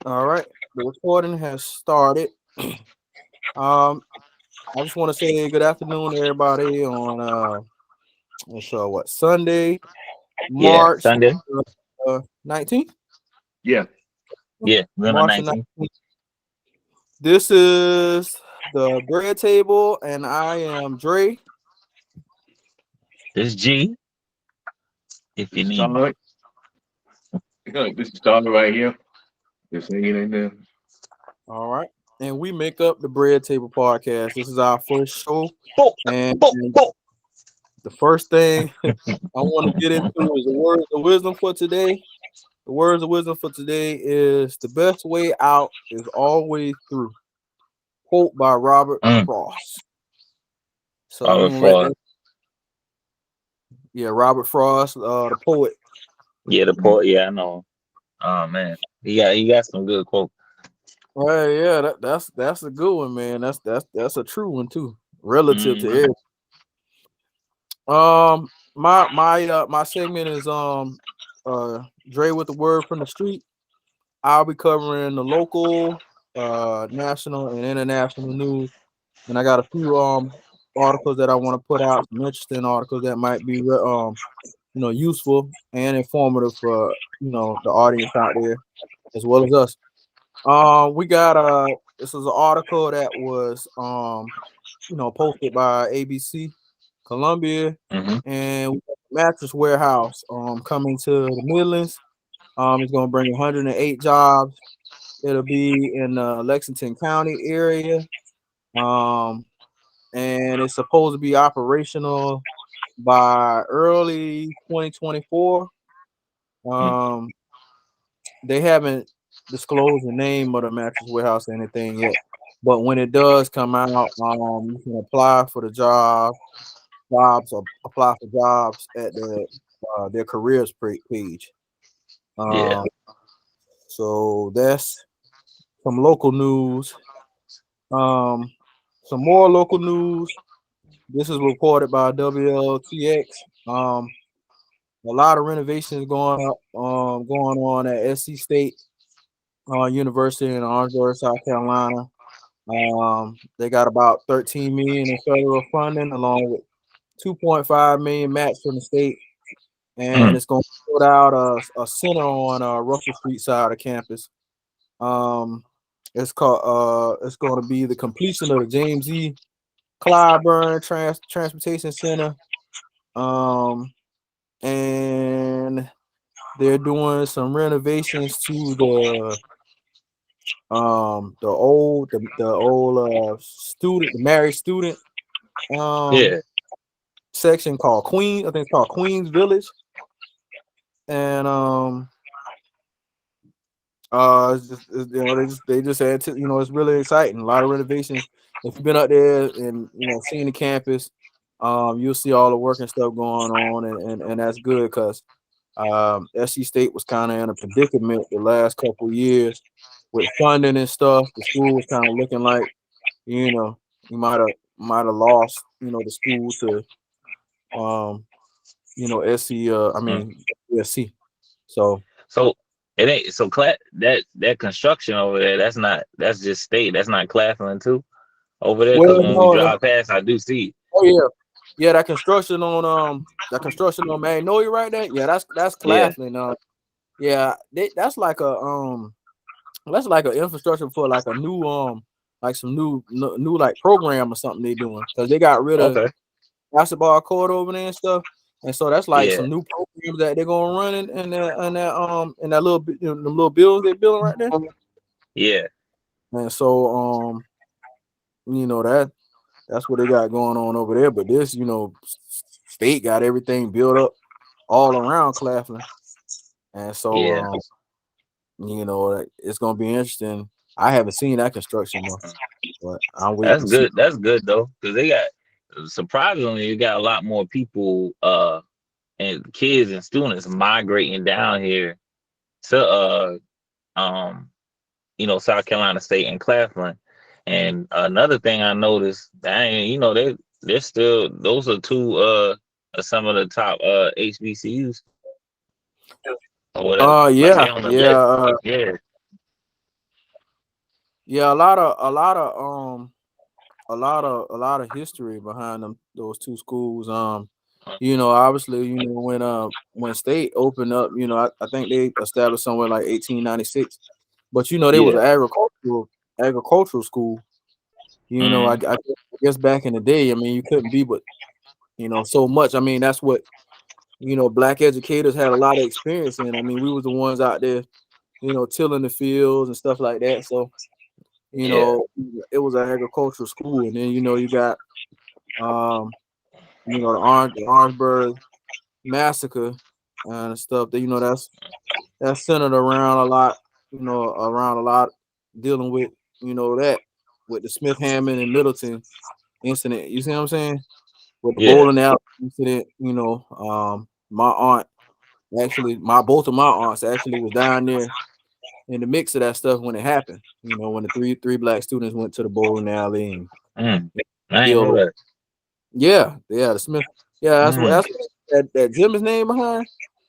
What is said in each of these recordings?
All right, the recording has started. I just want to say good afternoon to everybody on so what Sunday, Yeah, March Sunday. 19th. Yeah. Yeah, we're on the March the 19th. 19th. This is the bread table, and I am Dre. This G, if you This is need. Charlotte. This is Charlotte right here. Just hanging in there. All right, and we make up the bread table podcast. This is our first show, Bo, and bo, bo. the first thing I want to get into is the words of wisdom for today. The words of wisdom for today is the best way out is always through. Quote by Robert Mm, Frost. So I'm Robert gonna let that, Frost. yeah, Robert Frost, the poet. Yeah, the poet. Yeah, I know. Oh man, he got some good quotes. Well, yeah, that's a good one, man. That's a true one too, relative to Hmm. everything. My segment is Dre with the word from the street. I'll be covering the local, national, and international news. And I got a few articles that I want to put out, some interesting articles that might be useful and informative for the audience out there as well as us. We got this is an article that was posted by ABC Columbia, Hmm. and we got the mattress warehouse coming to the Midlands. It's going to bring 108 jobs. It'll be in the Lexington County area. Um, and it's supposed to be operational by early 2024. Um, they haven't disclosed the name of the mattress warehouse or anything yet, but when it does come out, you can apply for the jobs or apply for jobs at their careers page. Yeah. Um, so that's some local news. Um, some more local news. This is reported by WLTX. A lot of renovations going on at SC State University in Orangeburg, South Carolina. They got about 13 million in federal funding, along with 2.5 million match from the state, and Mm. it's going to put out a center on Russell Street side of campus. Um, it's going to be the completion of the James E. Clyburn Transportation Center. Um, and they're doing some renovations to the old student, the married student um Yeah. section called Queen. I think it's called Queens Village. And they just had to, it's really exciting. A lot of renovations. If you've been up there and seeing the campus, you'll see all the work and stuff going on, and that's good because SC State was kind of in a predicament the last couple years with funding and stuff. The school was kind of looking like, you know, you might have lost, the school to SC I Mm. mean SC. So So it ain't so that construction over there. That's just state. That's not Claflin too over there. Because well when we no drive past, I do see it. oh yeah. Yeah, that construction on Magnolia right there. Yeah, that's Yeah. Claflin. Yeah, that's like an infrastructure for like a new like some new like program or something they doing because they got rid of Okay. basketball court over there and stuff, and so that's like Yeah. some new programs that they're gonna run in that little the little buildings they building right there, Yeah. and so that's what they got going on over there. But this state got everything built up all around Claflin, and so Yeah. it's gonna be interesting. I haven't seen that construction though, but I'm waiting That's to see. good. That's good though, because they got surprisingly, you got a lot more people, and kids and students migrating down here to um, South Carolina State and Claflin. And another thing I noticed, dang, they're still those are two some of the top HBCUs or whatever. Like Yeah, they on the yeah. list. Yeah. Yeah, a lot of history behind them those two schools. Obviously, when state opened up, I think they established somewhere like 1896. But they was Yeah. an agricultural school. I guess back in the day, I mean, you couldn't be but so much. I mean, that's what black educators had a lot of experience in. I mean, we was the ones out there, tilling the fields and stuff like that. So you Yeah. know, it was an agricultural school, and then you got um, the Orangeburg massacre and stuff. That that's centered around a lot, around a lot dealing with that with the Smith Hammond and Middleton incident. You see what I'm saying? With the Yeah. bowling alley incident, my aunt actually, my both of my aunts actually was down there in the mix of that stuff when it happened. When the three black students went to the bowling alley and Mm. I ain't know killed. that. Yeah, the Smith. Yeah, Mm. that's what that gym is named behind.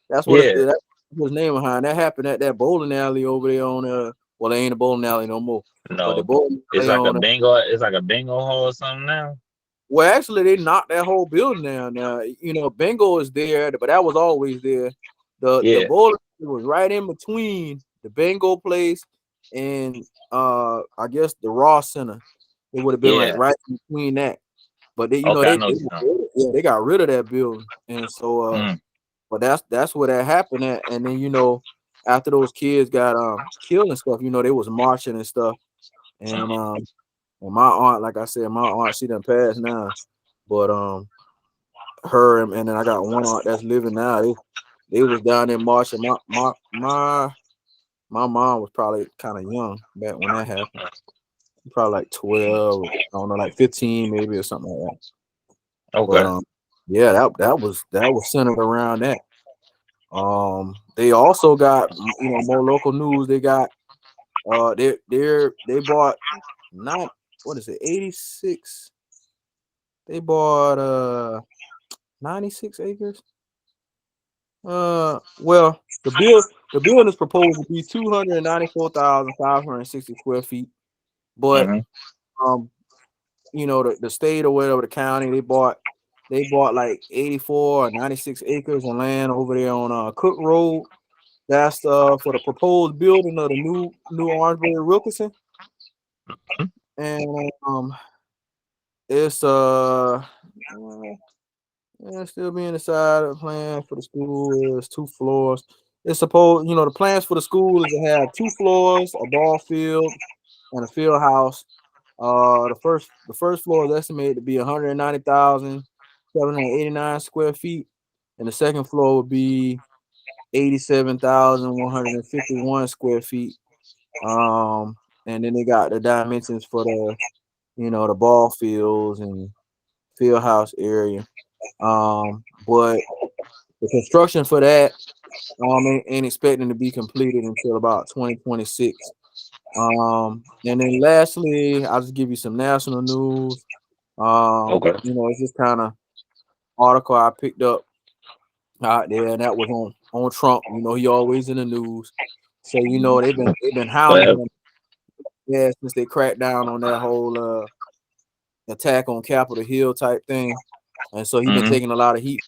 Yeah. That's his name behind. That happened at that bowling alley over there on well, it ain't a bowling alley no more, but the No. bowling It's alley like a on bingo. It's like a bingo hall or something now. well, actually, they knocked that whole building down. Now, bingo is there, but that was always there. The Yeah. bowling was right in between the bingo place and I guess the Raw Center. It would have been like Yeah. right in between that. But they, Okay, I know what you're talking. yeah, they got rid of that building, and so Mm. but that's where that happened at. And then after those kids got killed and stuff, they was marching and stuff. And well, my aunt, like I said, my aunt she done passed now, but her and then I got one aunt that's living now. They was down there marching. My mom was probably kind of young back when that happened. Probably like 12, I don't know, like 15 maybe or something like that. But Okay. yeah, that was centered around that. They also got more local news. They got they bought not what is it 86. They bought 96 acres. Well, the building is proposed to be 294,560 square feet, but Mm-hmm. um the state or whatever the county they bought like 84 or 96 acres of land over there on Cook Road. That's for the proposed building of the new Orangeburg Wilkinson, and it's still being decided. The plan for the school is 2 floors. It's supposed, the plans for the school is to have 2 floors, a ball field, and a field house. The first floor is estimated to be 190,789 square feet, and the second floor would be 87,151 square feet. Um, and then they got the dimensions for the ball fields and field house area. But the construction for that ain't expecting to be completed until about 2026. And then lastly, I'll just give you some national news. Okay. It's just kind of article I picked up out there, and that was on Trump. He always in the news. So they've been hounding Well, him, yeah, since they cracked down on that whole attack on Capitol Hill type thing. And so he's been mm-hmm. taking a lot of heat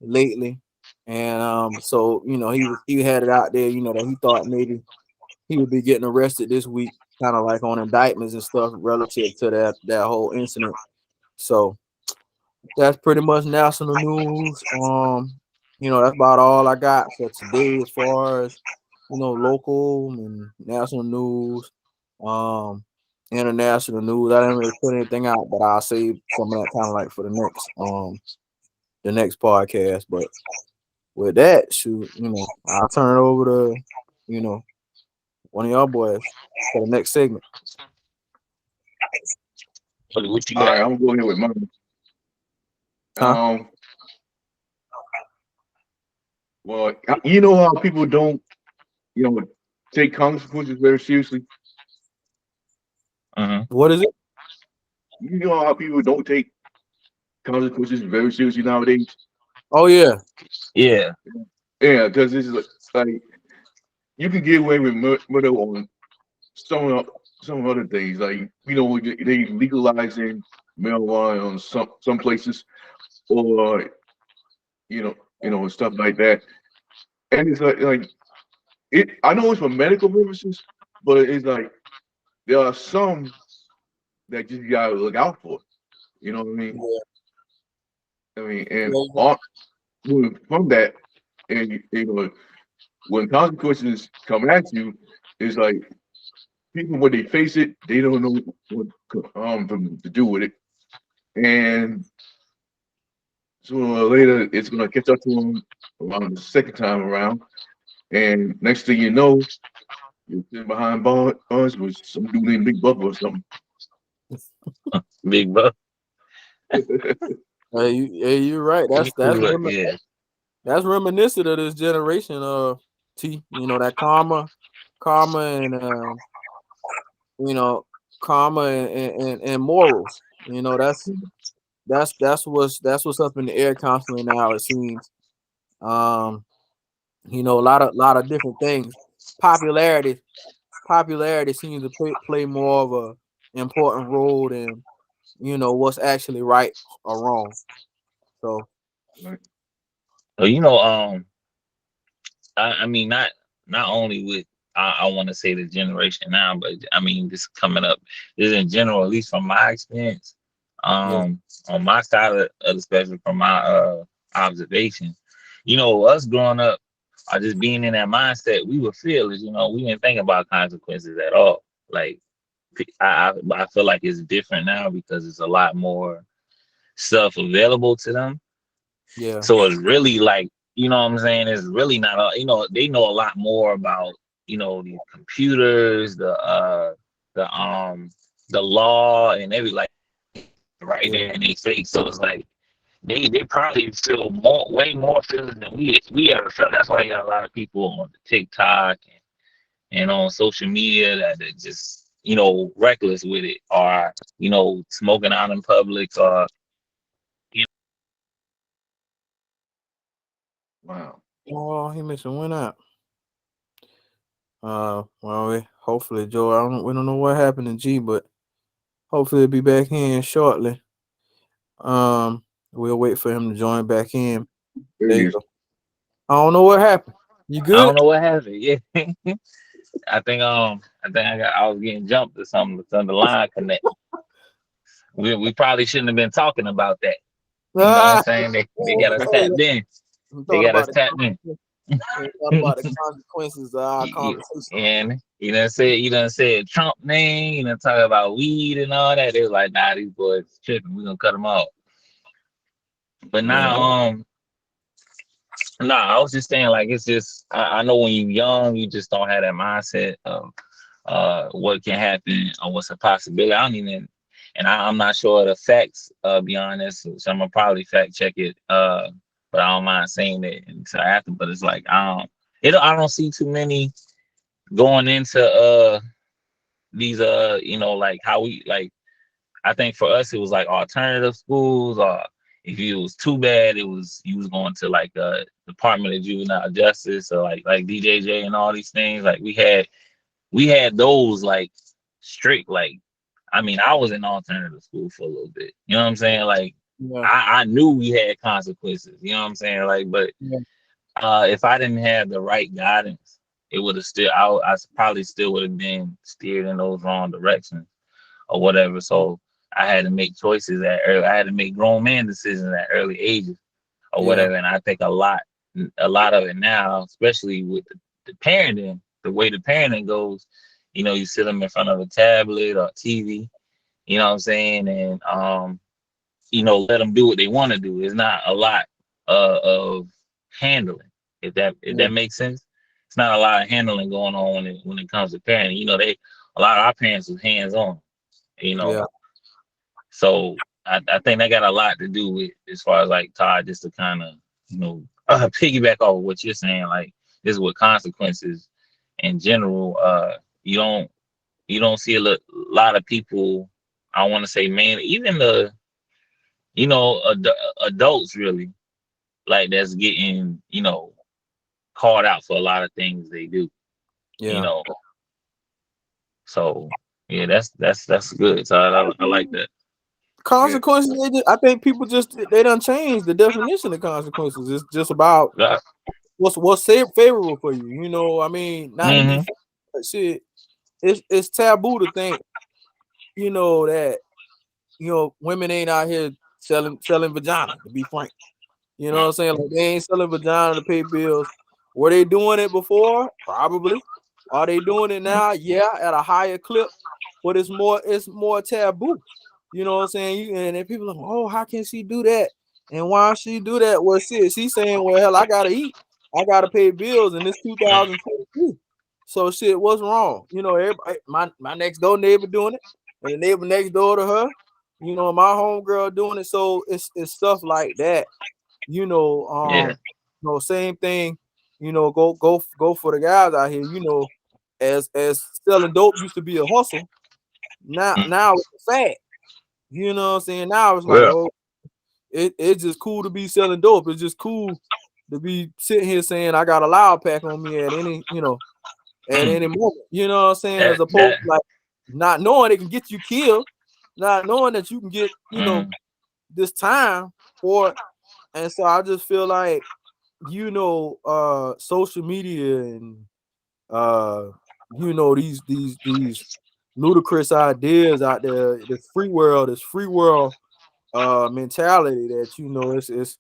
lately. And so he had it out there, that he thought maybe he would be getting arrested this week, kind of like on indictments and stuff relative to that whole incident. So that's pretty much national news. That's about all I got for today as far as local and national news. Um, international news. I didn't really put anything out, but I'll save some of that kind of like for the next podcast. But with that, shoot, I'll turn it over to you know one of y'all boys for the next segment. What you All right, got? I'm gonna go ahead with mine. Huh? Um, well, you know how people don't, you know, take consequences very seriously. Mm-hmm. What is it? You know how people don't take consequences very seriously nowadays. Oh yeah. Yeah. Yeah, because this is like you can get away with murder on someone else. some other things like they legalizing marijuana on some places, or and stuff like that. And it's like it. I know it's for medical purposes, but it's like there are some that you gotta look out for. You know what I mean? Yeah, I mean, and yeah, on, from that, and when consequences come at you, it's like people when they face it, they don't know what to do with it, and sooner or later it's gonna catch up to them around the second time around, and next thing you know, you're sitting behind bars with some dude named Big Bubba or something. Big buck. you're right. Yeah. That's reminiscent of this generation of T. You know that karma, and you know karma and morals. You know that's what's up in the air constantly now. It seems. Um, a lot of different things. Popularity, popularity seems to play more of a important role than what's actually right or wrong. So Like, So I mean, not only with I want to say the generation now, but I mean this coming up is in general, at least from my experience, yeah, on my side of the spectrum, from my observation, us growing up, or just being in that mindset, we were fearless. We didn't think about consequences at all. Like I feel like it's different now because it's a lot more stuff available to them, yeah, so it's really like, what I'm saying? It's really not, they know a lot more about, the computers, the law and every like right yeah, there in their face. So it's like they probably feel way more feelings than we ever felt. That's why you got a lot of people on TikTok and on social media that just, reckless with it, or, smoking out in public, or wow. oh, he missing one out. Well, hopefully, Joe. We don't know what happened to G, but hopefully, he'll be back in shortly. Um, we'll wait for him to join back in. There There he you is. go. I don't know what happened. You I good? don't know what happened. Yeah. I was getting jumped or something. It's on the line connect. We probably shouldn't have been talking about that. You know what I'm Ah, saying? They oh, got us tapped in. we They thought got about us the tapped in. consequences. We thought about the consequences of our conversation. And you done said Trump name, talk about weed and all that. They was like, nah, these boys tripping. We gonna cut them off. But Yeah, now, nah, I was just saying, like, it's just I know when you're young, you just don't have that mindset of what can happen or what's a possibility. I don't even, and I'm not sure of the facts, be honest. So I'm gonna probably fact check it, but I don't mind saying it until after. But it's like I don't see too many going into these like how we like. I think for us it was like alternative schools, or if it was too bad, it was you was going to like Department of Juvenile Justice, or like DJJ and all these things. Like we had those like strict, like, I mean, I was in alternative school for a little bit. You know what I'm saying? Like yeah, I knew we had consequences. You know what I'm saying? Like, but yeah, if I didn't have the right guidance, it would have still I probably still would have been steered in those wrong directions or whatever. So I had to make choices at early. I had to make grown man decisions at early ages or yeah, whatever. And I think a lot of it now, especially with the parenting, the way the parenting goes, you sit them in front of a tablet or TV, you know what I'm saying? And, let them do what they want to do. It's not a lot of handling, if that makes sense. It's not a lot of handling going on when it comes to parenting. A lot of our parents was hands on, you know. yeah, So I think that got a lot to do with, as far as like Todd, just to kind of, piggyback off of what you're saying, like this with consequences in general. You don't see a lot of people. I want to say, man, even the adults really, like, that's getting called out for a lot of things they do. You yeah. know, so Yeah, that's good. So I like that. Yeah. Consequences. I think people just they done changed the definition of consequences. It's just about Yeah. what's favorable for you. You know, I mean, not to be Mm-hmm. but shit. It's taboo to think. You know that women ain't out here selling vagina. To be frank. You know what I'm saying? Like they ain't selling vagina to pay bills. Were they doing it before? Probably. Are they doing it now? Yeah, at a higher clip, but it's more taboo. You know what I'm saying? And then people are like, oh, how can she do that? And why she do that? Well, shit, she's saying, well, hell, I gotta eat, I gotta pay bills, and it's 2022. So shit, what's wrong? Everybody, my next door neighbor doing it, and the neighbor next door to her, my homegirl doing it. So it's stuff like that you know, Yeah. um, same thing, go for the guys out here, as selling dope used to be a hustle, now it's a fad. You know what I'm saying? Now it's like, Well. oh, it's just cool to be selling dope. It's just cool to be sitting here saying I got a loud pack on me at Mm, any moment. You know what I'm saying? that As opposed that. to like not knowing it can get you killed, not knowing that you can get, Mm, this time for it. And so I just feel like social media and uh these ludicrous ideas out there, this free world mentality that it's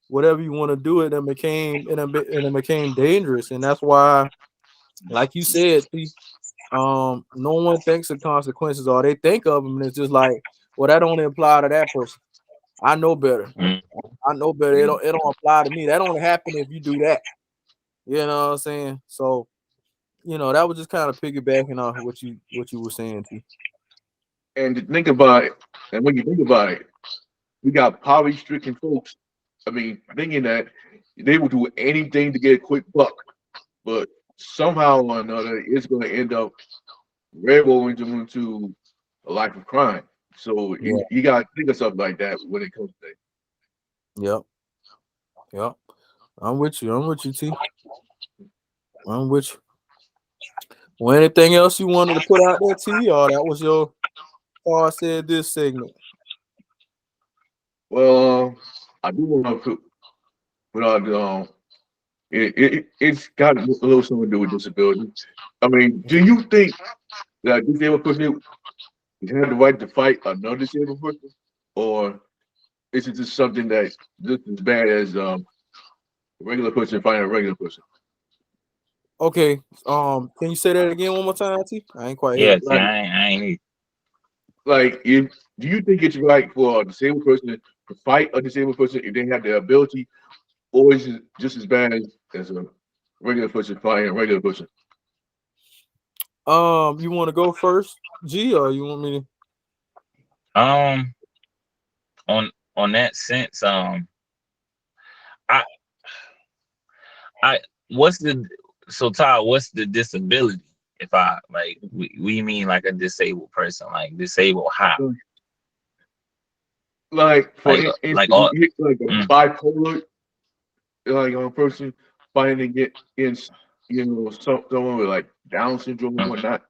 whatever you want to do it, and it became dangerous. And that's why, like you said, no one thinks of consequences, or they think of them and it's just like, well, that don't apply to that person. I know better. mm. I know better. It don't apply to me. That only happen if you do that. You know what I'm saying? So, that was just kind of piggybacking off what you were saying, T. And to think about it, and when you think about it, we got poverty-stricken folks. I mean, thinking that they will do anything to get a quick buck, but somehow or another, it's going to end up railroading them into a life of crime. So Yeah. you got to think of something like that when it comes to that. Yep. Yep. I'm with you. I'm with you, T. I'm with you. Well, anything else you wanted to put out there, T? Or that was your I said this segment. Well, I do want to put out it's got a little something to do with disability. I mean, do you think that a disabled person have the right to fight another disabled person, or is it just something that just as bad as a regular person fighting a regular person? Okay. Can you say that again one more time, T? I ain't quite hear Yeah. it. See, Like, I ain't. if do you think it's right for a disabled person to fight a disabled person if they have the ability, or is it just as bad as a regular person fighting a regular person? You want to go first, G, or you want me to? Um, on that sense, I I what's the so Todd, what's the disability? If I like, we mean like a disabled person, like disabled how? Like for Like instance, all. like a Mm, bipolar like a person fighting to get in, someone with like Down syndrome and mm, whatnot,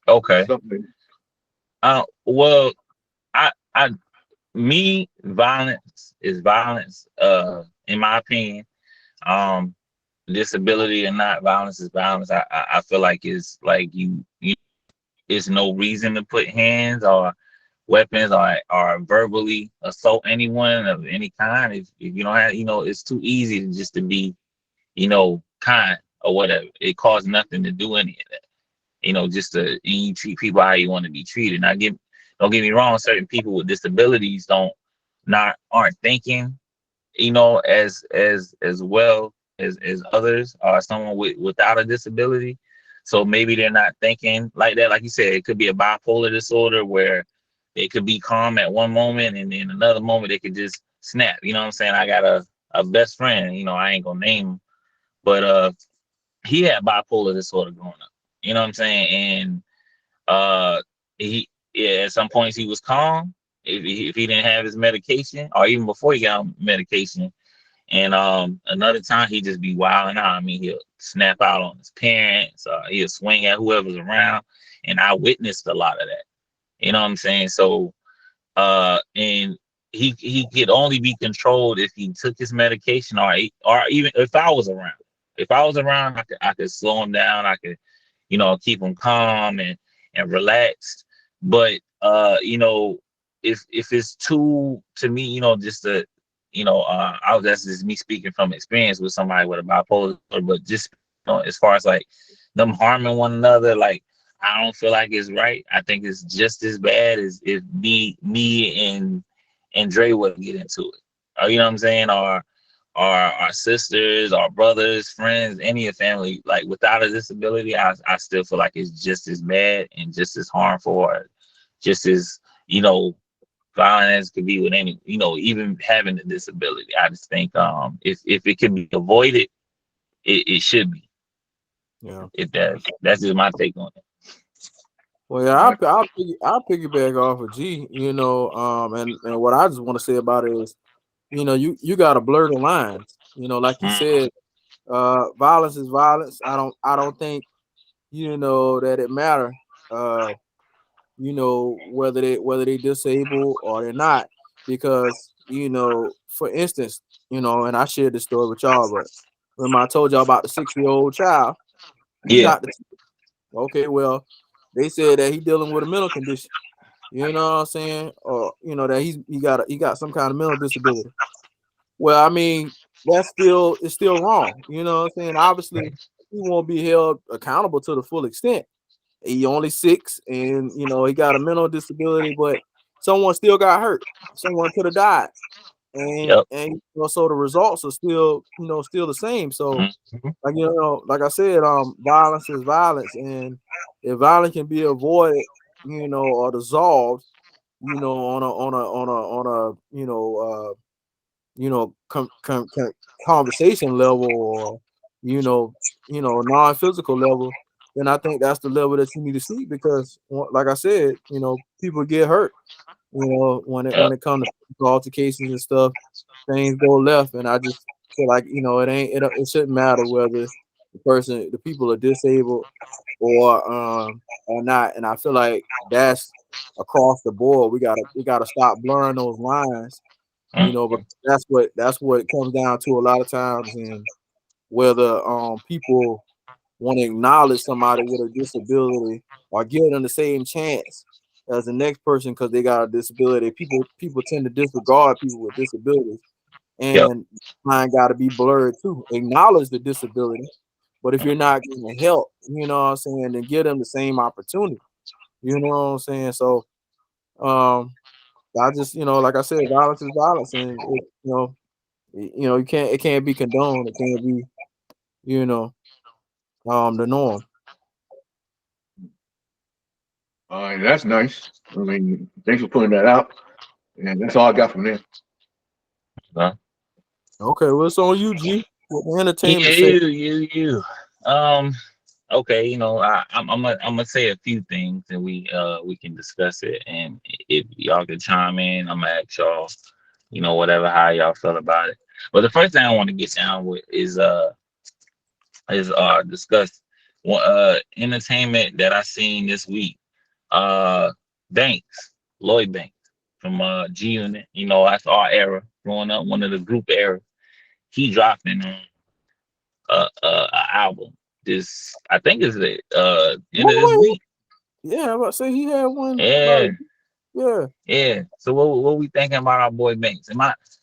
okay. stuff like Well, I me violence is violence. In my opinion, um, disability or not, violence is violence. I feel like it's like you. It's no reason to put hands or weapons or verbally assault anyone of any kind. If you don't have, it's too easy to just to be, kind or whatever. It costs nothing to do any of that. Just to and you treat people how you want to be treated. Now, don't get me wrong. Certain people with disabilities aren't thinking, as well as others, or someone without a disability. So maybe they're not thinking like that. Like you said, it could be a bipolar disorder where they could be calm at one moment and then another moment they could just snap. You know what I'm saying? I got a best friend, I ain't gonna name him, but he had bipolar disorder growing up. You know what I'm saying? And he yeah, at some points he was calm if he didn't have his medication, or even before he got on medication, And another time he just be wilding out. I mean, he'll snap out on his parents, he'll swing at whoever's around. And I witnessed a lot of that. You know what I'm saying? So and he could only be controlled if he took his medication, or even if I was around. If I was around, I could slow him down. I could, keep him calm and relaxed. But if it's too, to me, just to, that's just me speaking from experience with somebody with a bipolar, but just as far as like them harming one another, like I don't feel like it's right. I think it's just as bad as if me and Dre would get into it. Or, you know what I'm saying? Or our sisters, our brothers, friends, any of family, like without a disability, I still feel like it's just as bad and just as harmful, or just as, violent as could be with any, even having a disability. I just think if it can be avoided, it should be. Yeah. If that's just my take on it. Well, yeah, I'll piggyback off of G, and what I just want to say about it is, you got to blur the lines. Like he Mm, said, violence is violence. I don't think, that it matter, uh, whether they disabled or they're not, because, for instance, and I shared this story with y'all, but remember I told y'all about the 6-year-old child, he yeah. shot the, okay, well, they said that he dealing with a mental condition. You know what I'm saying? Or that he got some kind of mental disability. Well, I mean, it's still wrong. You know what I'm saying? Obviously, he won't be held accountable to the full extent. He only 6, and he got a mental disability, but someone still got hurt. Someone could have died, and Yep. so the results are still the same. So, Mhm. like I said, violence is violence, and if violence can be avoided, or dissolved, on a conversation level, or non-physical level, then I think that's the level that you need to see, because like I said, people get hurt, when Yep. it comes to altercations and stuff, things go left, and I just feel like, it shouldn't matter whether the people are disabled or not, and I feel like that's across the board. We gotta stop blurring those lines, but Mhm. that's what it comes down to a lot of times, and whether people want to acknowledge somebody with a disability or give them the same chance as the next person because they got a disability. People tend to disregard people with disabilities, Yep. and mine got to be blurred too. Acknowledge the disability, but if you're not getting help, what I'm saying, then give them the same opportunity. You know what I'm saying? So, um, I just, like I said, violence is violence, and it can't be condoned. It can't be, you know, the norm. That's nice. I mean, thanks for putting that out. And that's all I got from there. Uh, Okay, well, it's on you, G. What the yeah, entertainment say? you. Um, okay, I'm gonna say a few things, and we can discuss it, and if y'all can chime in, I'm gonna ask y'all, whatever how y'all feel about it. But the first thing I want to get down with is discuss one entertainment that I seen this week. Uh, Banks, Lloyd Banks from G Unit. That's our era growing up, one of the group era. He dropped in a album this, I think it's the end of this What? week. Yeah, I'm about to say he had one about Yeah, yeah. yeah. So what we thinking about our boy Banks?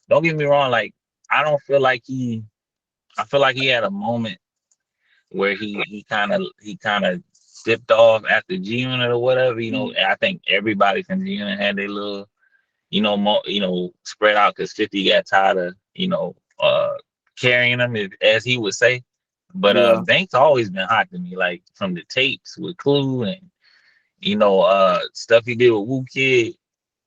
Don't get me wrong, like I don't feel like I feel like he had a moment where he kind of dipped off after G Unit or whatever. I think everybody from G Unit had their little, spread out because 50 got tired of, carrying him, as he would say. But Yeah. Banks always been hot to me, like from the tapes with Clue and stuff he did with Wu Kid.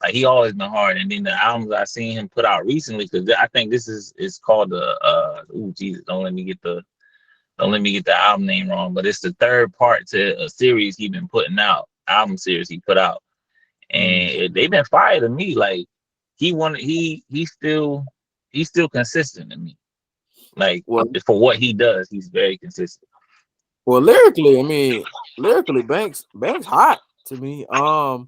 Like he always been hard. And then the albums I seen him put out recently, because I think this is called the Jesus, don't let me get the album name wrong, but it's the third part to a series he been putting out, album series he put out, Mm. and they've been fire to me. Like he wanted, he's still consistent to me. Like Well, for what he does, he's very consistent. well, lyrically, I mean, lyrically, Banks hot to me. I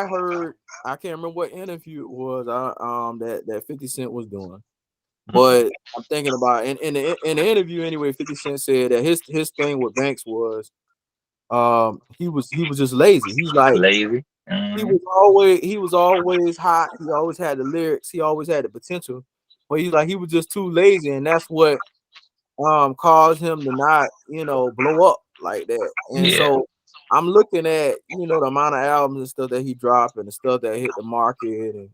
heard, I can't remember what interview it was. That 50 Cent was doing, Mhm. but I'm thinking about in the interview anyway. 50 Cent said that his thing with Banks was he was just lazy. He's like Lazy. Hmm. he was always hot. He always had the lyrics. He always had the potential, but he's like he was just too lazy, and that's what caused him to not, blow up like that. And Yeah. so I'm looking at, the amount of albums and stuff that he dropped and the stuff that hit the market and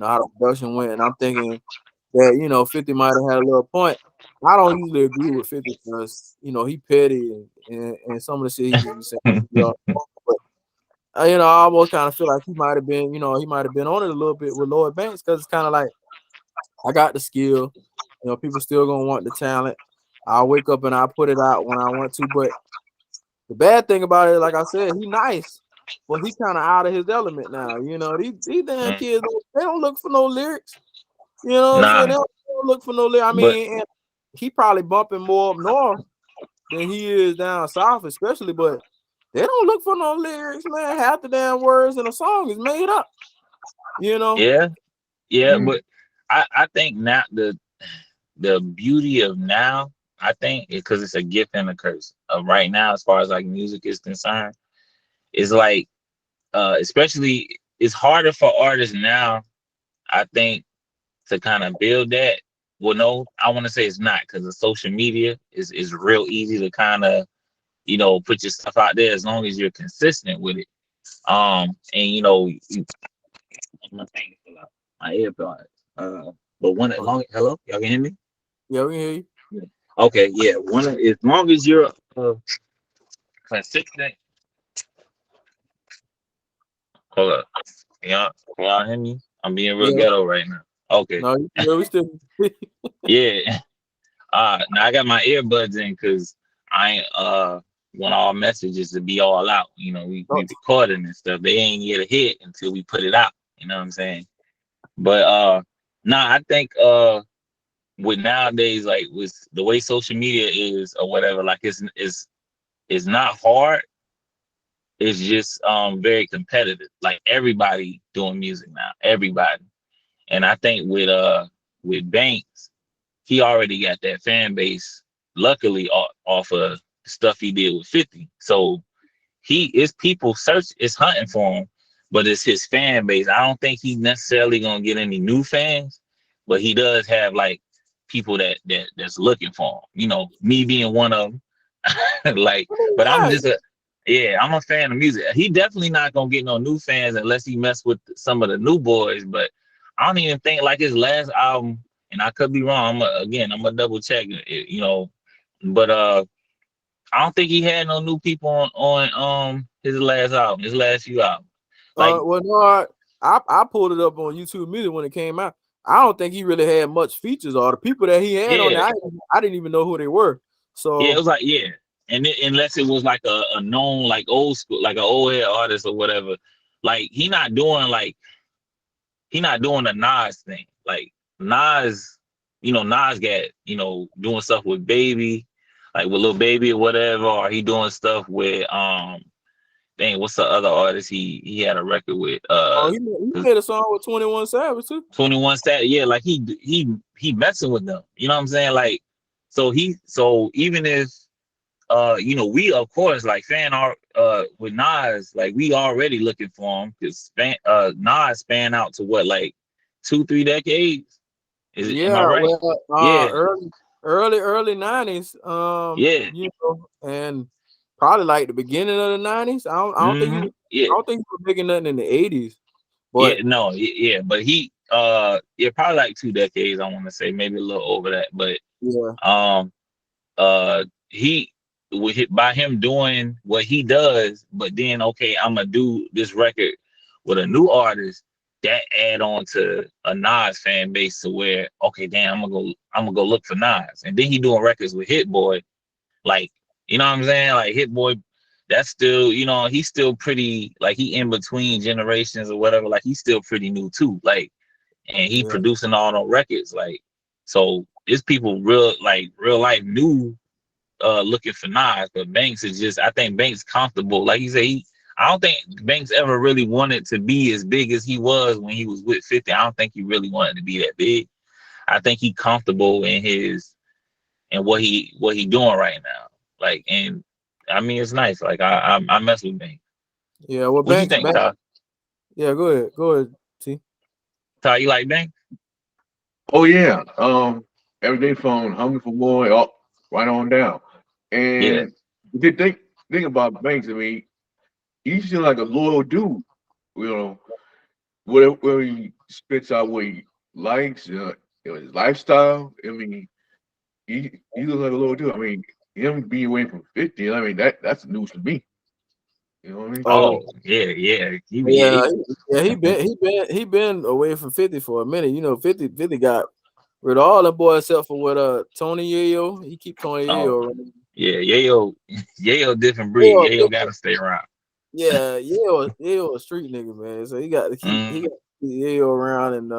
how the production went. And I'm thinking that, 50 might have had a little point. I don't usually agree with 50 because, he petty and some of the shit he just be saying. But I almost kind of feel like he might have been, he might have been on it a little bit with Lloyd Banks because it's kind of like I got the skill. People still gonna want the talent. I'll wake up and I'll put it out when I want to. But the bad thing about it, like I said, he nice, but he kind of out of his element now. These damn Mm. kids, they don't look for no lyrics. You know what I'm saying? Nah, They don't look for no lyrics. I but mean, and he probably bumping more up north than he is down south, especially. But they don't look for no lyrics, man. Half the damn words in a song is made up. You know. yeah, yeah, Mm. but I think now the beauty of now, I think, because it's a gift and a curse. Right now, as far as like music is concerned, is like especially it's harder for artists now, I think, to kind of build that. Well, no, I want to say it's not because the social media is real easy to kind of put your stuff out there as long as you're consistent with it. And my thing fell out, my earbuds. But one as long, hello, y'all can hear me? Yeah, we can hear you. Yeah. Okay, yeah. As long as you're consistent. Hold up, can y'all hear me? I'm being real Yeah. ghetto right now. Okay, No, yeah, we still. yeah. Now I got my earbuds in because I ain't want all messages to be all out. We recording and stuff. They ain't get a hit until we put it out. You know what I'm saying? But nah, I think with nowadays, like with the way social media is or whatever, like it's not hard. It's just very competitive. Like everybody doing music now. Everybody. And I think with Banks, he already got that fan base, luckily off of stuff he did with 50. So he is people search is hunting for him, but it's his fan base. I don't think he's necessarily gonna get any new fans, but he does have like people that's looking for him. Me being one of them. Like, but I'm Yeah. just I'm a fan of music. He definitely not gonna get no new fans unless he mess with some of the new boys. But I don't even think like his last album, and I could be wrong. I'm gonna double check it. But I don't think he had no new people on his last album, his last few albums. Like, Well, no, I pulled it up on YouTube Music when it came out. I don't think he really had much features, or the people that he had on yeah, there, I didn't even know who they were. yeah, it So was like and unless it was like a known like old school, like an old head artist or whatever, like he not doing a Nas thing. Like Nas, Nas got doing stuff with Baby, like with Lil Baby or whatever, or he doing stuff with dang, what's the other artist he had a record with? he made a song with 21 Savage too. 21 Stat, yeah, like he messing with them. You know what I'm saying? Like, so even if we of course like fan art with Nas, like we already looking for him because Nas span out to what, like 2-3 decades? Am I Yeah, right? well, Yeah, early 90s, yeah, and probably like the beginning of the 90s. yeah, I don't think he was making nothing in the 80s, yeah, but no, yeah, but he yeah, probably like 2 decades, I want to say, maybe a little over that. But yeah, um he with by him doing what he does, but then okay, I'm gonna do this record with a new artist that add on to a Nas fan base to where okay, damn, I'm gonna go look for Nas, and then he doing records with Hit Boy, like you know what I'm saying, like Hit Boy. That's still, he's still pretty, like he in between generations or whatever. Like he's still pretty new too. Like, and he yeah. producing all those records. Like, so it's people real life new looking for Nas, but Banks is just, I think Banks comfortable. Like you say, I don't think Banks ever really wanted to be as big as he was when he was with 50. I don't think he really wanted to be that big. I think he comfortable in his and what he doing right now. Like, and I mean it's nice. Like I mess with Banks. Yeah, well, What you Banks, think, Banks. Ty? Yeah, go ahead, T. Ty, you like Banks? Oh yeah. Everything from Hungry for More up right on down. Yeah, And the think about Banks. I mean, he's just like a loyal dude. You know, where he spits out what he likes, his lifestyle. I mean, he looks like a loyal dude. I mean, him being away from 50. I mean, that's news to me. You know what I mean? Oh, oh yeah. yeah, yeah. He been away from 50 for a minute. You know, 50 got rid of all the boys except for what Tony Yayo. He keep Tony Oh Yayo around. yeah, Yayo different breed. Yayo, Yayo gotta stay around. yeah, Yayo a street nigga, man. So he got to keep Mm, Yayo around and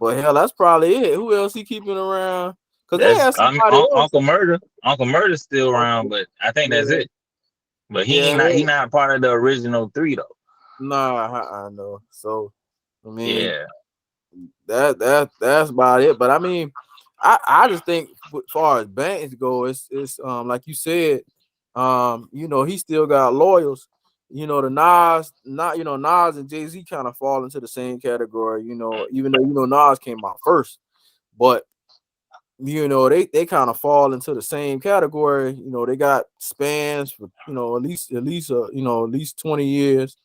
but hell, that's probably it. Who else he keeping around? Cause they that's had somebody else. Uncle Murder's still around, but I think that's Yeah, it. But yeah, he not part of the original three though. nah, I know. So I mean, Yeah, that's about it. But I mean, I just think as far as Banks go, it's like you said, he still got loyals. The Nas, not Nas and Jay-Z kind of fall into the same category. Even though Nas came out first, but they kind of fall into the same category. They got spans for at least 20 years,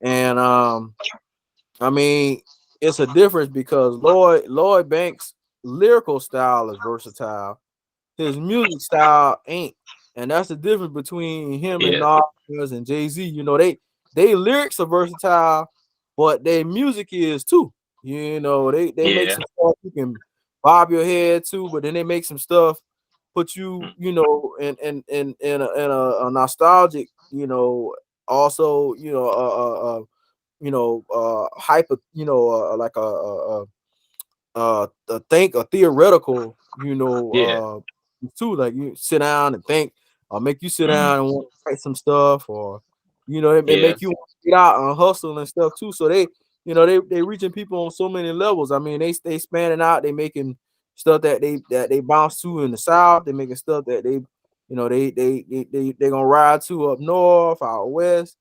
and I mean, it's a difference because Lloyd Banks' lyrical style is versatile. His music style ain't, and that's the difference between him and yeah, Nas and Jay Z. They lyrics are versatile, but their music is too. They make yeah, some stuff you can bob your head to, but then they make some stuff put you mm, in a nostalgic. Also hyper, like think a theoretical, yeah, too. Like you sit down and think, or make you sit mm, down and want to write some stuff, or it yeah, make you want to get out and hustle and stuff too. So they reaching people on so many levels. I mean, they spanning out. They making stuff that they bounce to in the South. They making stuff that they gonna ride to up north, out west.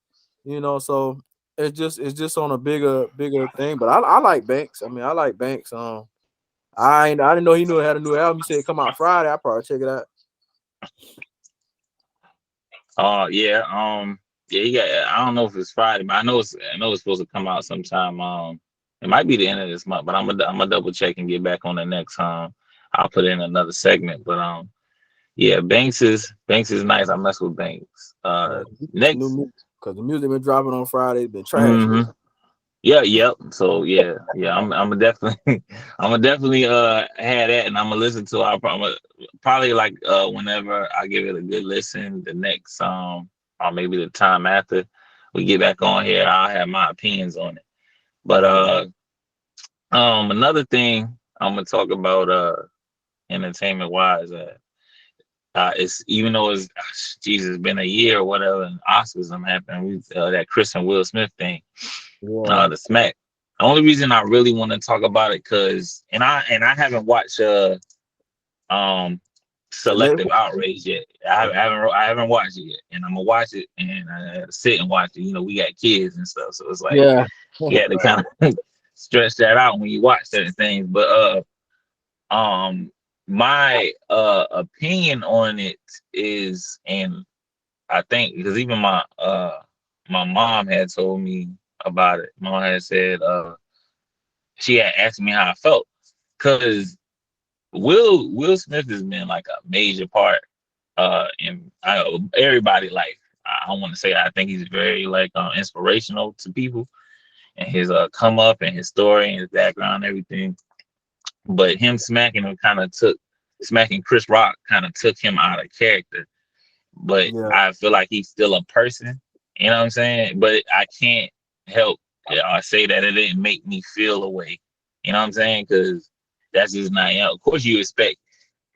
So it's just on a bigger thing. But I like Banks. I mean, I like Banks. I didn't know he had a new album. You said it come out Friday. I probably check it out. yeah, yeah. He got. I don't know if it's Friday, but I know it's supposed to come out sometime. It might be the end of this month, but I'm gonna double check and get back on the next. I'll put in another segment, but yeah, Banks is nice. I mess with Banks. Yeah, new Next. music because the music been dropping on Friday. Been trash Hmm. lately. Yeah, yep. So yeah. I'm gonna definitely, I'm gonna definitely have that, and I'm gonna listen to. I probably like whenever I give it a good listen, the next or maybe the time after we get back on here, I'll have my opinions on it. But Yeah, another thing I'm gonna talk about entertainment wise, it's even though it's Jesus been a year or whatever, and Oscars happened. That Chris and Will Smith thing. yeah. The smack. The only reason I really want to talk about it, cause I haven't watched um The next, Selective Outrage yet. I haven't watched it yet, and I'm gonna watch it, and I had to sit and watch it. We got kids and stuff, so it's like yeah, you had to kind of stretch that out when you watch certain things. But my opinion on it is, and I think because even my mom had told me about it. Mom had said she had asked me how I felt because Will Smith has been like a major part in everybody life. I want to say I think he's very like inspirational to people and his come up and his story and his background and everything. But him smacking Chris Rock kind of took him out of character. But yeah, I feel like he's still a person. You know what I'm saying? But I can't help say that it didn't make me feel a way. You know what I'm saying? Because that's just not, of course you expect,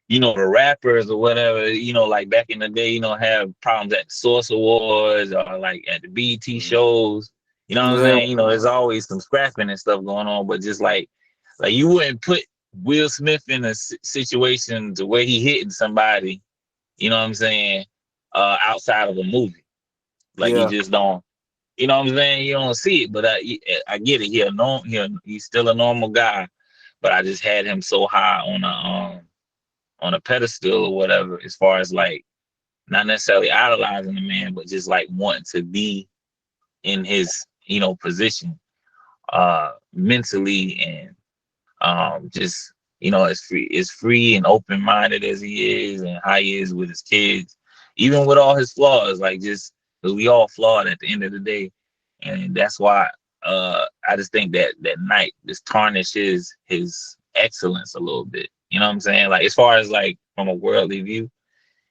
the rappers or whatever, like back in the day, have problems at the Source Awards or like at the BET shows. You know what I'm Yeah, saying? There's always some scrapping and stuff going on, but just like you wouldn't put Will Smith in a situation to where he hitting somebody, you know what I'm saying, outside of a movie. Like you yeah, just don't, you know what I'm saying? You don't see it, but I get it. He's still a normal guy, but I just had him so high on a pedestal or whatever, as far as like not necessarily idolizing the man, but just like wanting to be in his, position, mentally, and just, as free and open minded as he is, and how he is with his kids, even with all his flaws, like just because we all flawed at the end of the day. And that's why I just think that night just tarnished his excellence a little bit. You know what I'm saying? Like as far as like from a worldly view.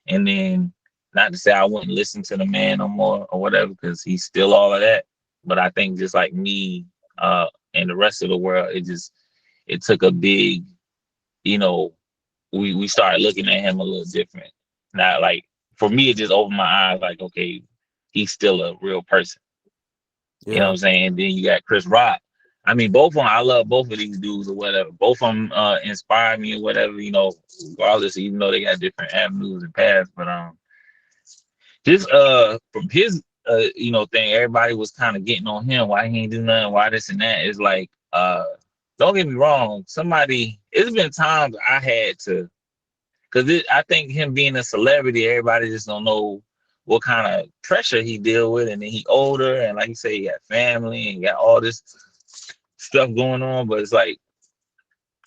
And then not to say I wouldn't listen to the man no more or whatever, because he's still all of that. But I think just like me, and the rest of the world, it took a big, you know, we started looking at him a little different. Now, like for me, it just opened my eyes. Like, okay, he's still a real person. You know what yeah, I'm saying? And then you got Chris Rock. I mean, both of them. I love both of these dudes or whatever. Both of them inspire me or whatever. Regardless, even though they got different avenues and paths. But just from his thing, everybody was kind of getting on him. Why he ain't do nothing? Why this and that? It's like don't get me wrong. It's been times I had to, because I think him being a celebrity, everybody just don't know what kind of pressure he deal with, and then he older, and like you say, he got family and got all this stuff going on. But it's like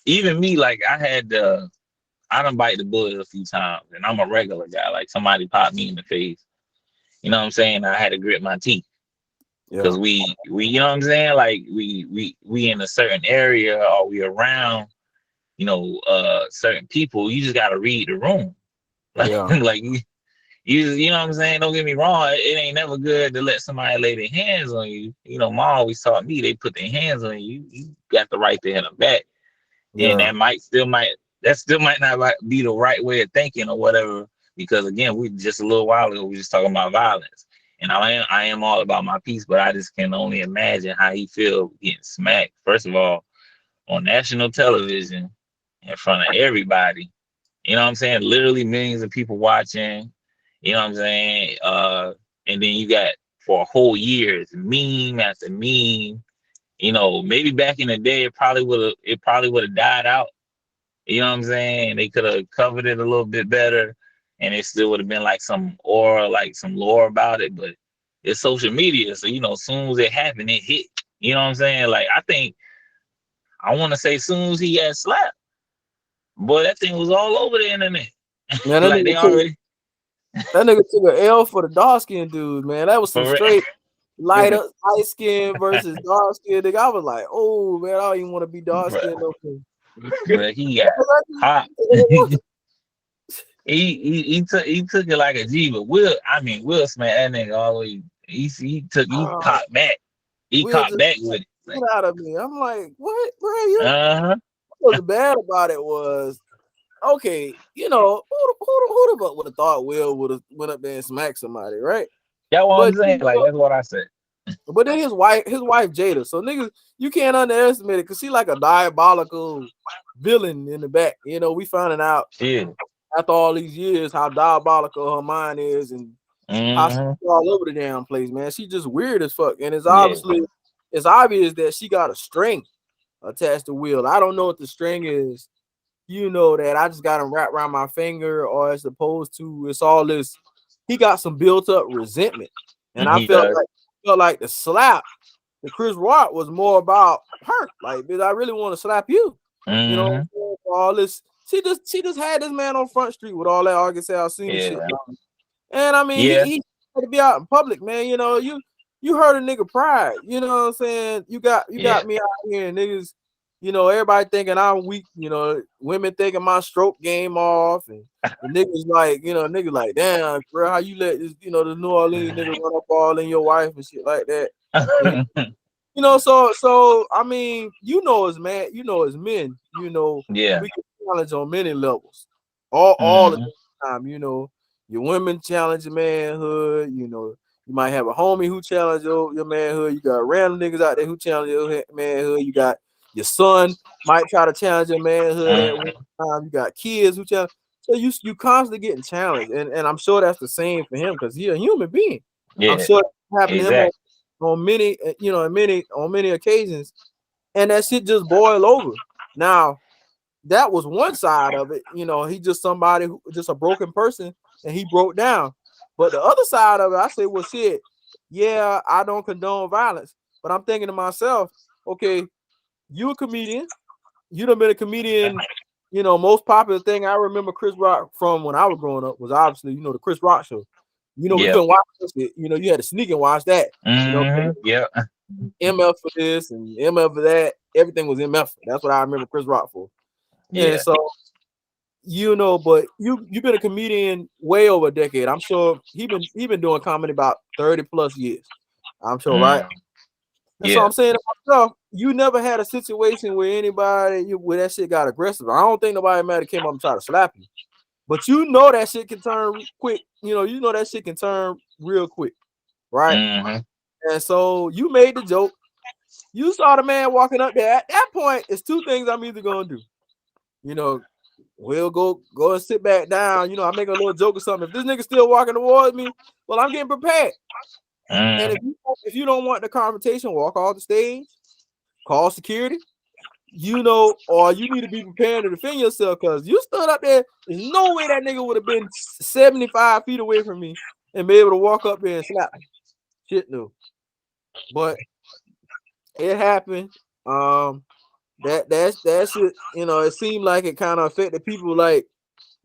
even me, like I done bite the bullet a few times, and I'm a regular guy. Like somebody popped me in the face. You know what I'm saying? I had to grit my teeth because yeah, we you know what I'm saying? Like we in a certain area, or we around, certain people. You just gotta read the room. Like yeah, like you know what I'm saying? Don't get me wrong. It ain't never good to let somebody lay their hands on you. Mom always taught me they put their hands on you. You got the right to hit them back. And yeah, that still might not be the right way of thinking or whatever. Because again, we just a little while ago we just talking about violence. And I am all about my peace, but I just can only imagine how he feel getting smacked. First of all, on national television in front of everybody. You know what I'm saying? Literally millions of people watching. You know what I'm saying? And then you got for a whole year, it's meme after meme. Maybe back in the day, it probably would have died out. You know what I'm saying? They could have covered it a little bit better, and it still would have been like some aura, like some lore about it. But it's social media, so as soon as it happened, it hit. You know what I'm saying? Like I want to say, as soon as he got slapped, boy, that thing was all over the internet. man, Like they already that nigga took a L for the dark skinned dude, man. That was some for straight light real. up light skin versus dark skin. Nigga, I was like, oh man, I don't even want to be dark skinned no more. But he got hot. he took it like a G, but Will smacked that nigga all the way. He Oh, caught back. He Will caught just back with it. get Like, out of me. I'm like, what, bro? You uh-huh. what was bad about it was okay. Who the fuck would have thought Will would have went up there and smacked somebody, right? That's what I'm But saying. Like that's what I said. but then his wife Jada. So niggas, you can't underestimate it because she like a diabolical villain in the back. We finding out Shit. after all these years how diabolical her mind is and how she's Mm-hmm. all over the damn place, man. She just weird as fuck. And Yeah. it's obvious that she got a string attached to Will. I don't know what the string is. That I just got him wrapped around my finger, or as opposed to it's all this. He got some built up resentment, and And I he felt does. like the slap, the Chris Rock was more about her. Like, bitch, I really want to slap you. What Mm-hmm. I'm saying? For all this, she just had this man on Front Street with all that Arkansas Cena shit. Yeah. And I mean, Yeah. he had to be out in public, man. You hurt a nigga pride. You know what I'm saying? You got Yeah. me out here and niggas, everybody thinking I'm weak, women thinking my stroke game off, and the niggas like, niggas like, damn, bro, how you let this, the New Orleans nigga run up all in your wife and shit like that. And So I mean, as man, as men, Yeah. we can challenge on many levels, all the Mm-hmm. time. Your women challenge your manhood. You might have a homie who challenge your manhood. You got random niggas out there who challenge your manhood. You got your son might try to challenge your manhood at one Mm-hmm. time. You got kids who challenge. So you constantly getting challenged, and I'm sure that's the same for him because he's a human being. I'm Yeah. sure it happened to him Exactly. on many, on many occasions, and that shit just boiled over. Now, that was one side of it. He just somebody who just a broken person, and he broke down. But the other side of it, I say, well, shit, yeah, I don't condone violence, but I'm thinking to myself, okay, you a comedian, you done been a comedian. Most popular thing I remember Chris Rock from when I was growing up was obviously, the Chris Rock show. We Yeah. couldn't watch this. You had to sneak and watch that. Mm-hmm. Yeah. MF for this and MF for that. Everything was MF. That's what I remember Chris Rock for. And Yeah. so, but you've been a comedian way over a decade. I'm sure he been doing comedy about 30 plus years. I'm sure, right? Mm. And so Yeah. I'm saying to myself, you never had a situation where where that shit got aggressive. I don't think nobody might have came up and tried to slap you. But that shit can turn quick. That shit can turn real quick, right? Mm-hmm. And so you made the joke. You saw the man walking up there. At that point, it's two things I'm either gonna do. You know, we'll go and sit back down. I make a little joke or something. If this nigga still walking towards me, well, I'm getting prepared. And Mm-hmm. if you don't want the confrontation, walk off the stage, call security. Or you need to be prepared to defend yourself because you stood up there. There's no way that nigga would have been 75 feet away from me and be able to walk up there and slap me. Shit, no. But it happened. That shit, it seemed like it kind of affected people like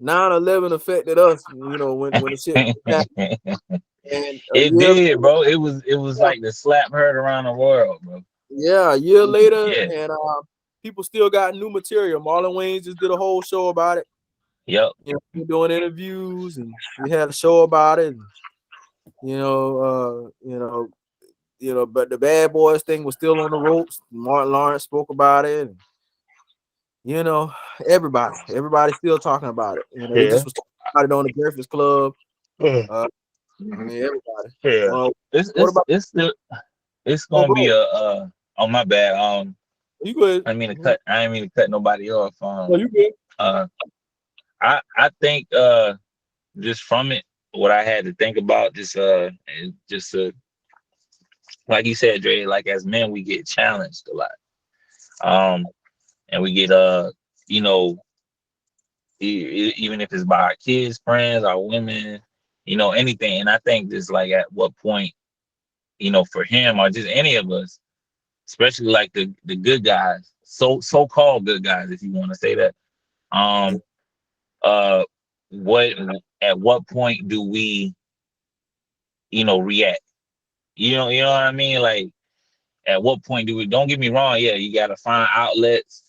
9/11 affected us, when the shit happened. And a It year did, bro. It was like the slap heard around the world, bro. yeah, a year later, Yeah. and people still got new material. Marlon Wayans just did a whole show about it. Yep. We're doing interviews and we had a show about it. And, but the Bad Boys thing was still on the ropes. Martin Lawrence spoke about it. And, you know, everybody's still talking about it. They Yeah. just was talking about it on the Breakfast Club. Mm. Uh, Mhm. everybody. Yeah. Well, It's what it's about it's still it's oh, gonna be bro? a oh my bad. You good? I didn't mean to cut nobody off. No, you good? Uh I think just from it, what I had to think about just like you said, Dre, like as men we get challenged a lot. Um and we get you know even if it's by our kids, friends, our women, anything. And I think just like at what point, for him or just any of us, especially like the good guys, so-called good guys, if you want to say that, Yeah. um, uh, what at what point do we, react? You know what I mean? Like at what point do we? Don't get me wrong. Yeah, you gotta find outlets.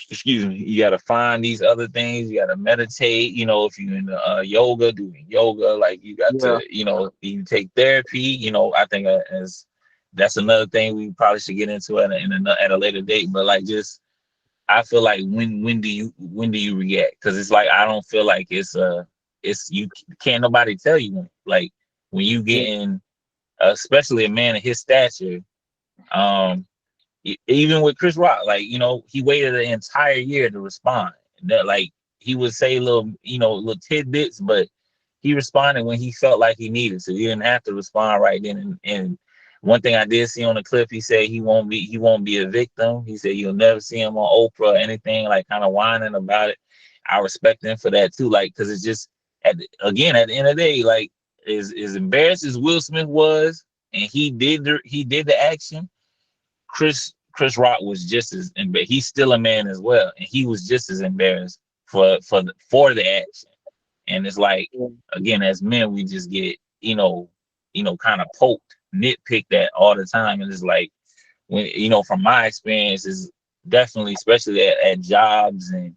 Excuse me, you got to find these other things. You got to meditate, if you're in yoga, doing yoga, like you got Yeah. to, you take therapy. I think as that's another thing we probably should get into at a later date. But like, just I feel like when do you react? Because it's like I don't feel like it's you can't nobody tell you when. Like when you get Yeah. in, especially a man of his stature. um Even with Chris Rock, like, he waited an entire year to respond. That like he would say little tidbits, but he responded when he felt like he needed to. He didn't have to respond right then. And one thing I did see on the clip, he said he won't be a victim. He said you'll never see him on Oprah or anything, like kind of whining about it. I respect him for that too, like because it's just at the end of the day, like as embarrassed as Will Smith was, and he did the action. Chris Rock was just as embarrassed. He's still a man as well, and he was just as embarrassed for the action. And it's like, again, as men, we just get kind of poked, nitpicked at all the time, and it's like when from my experience is definitely, especially at jobs and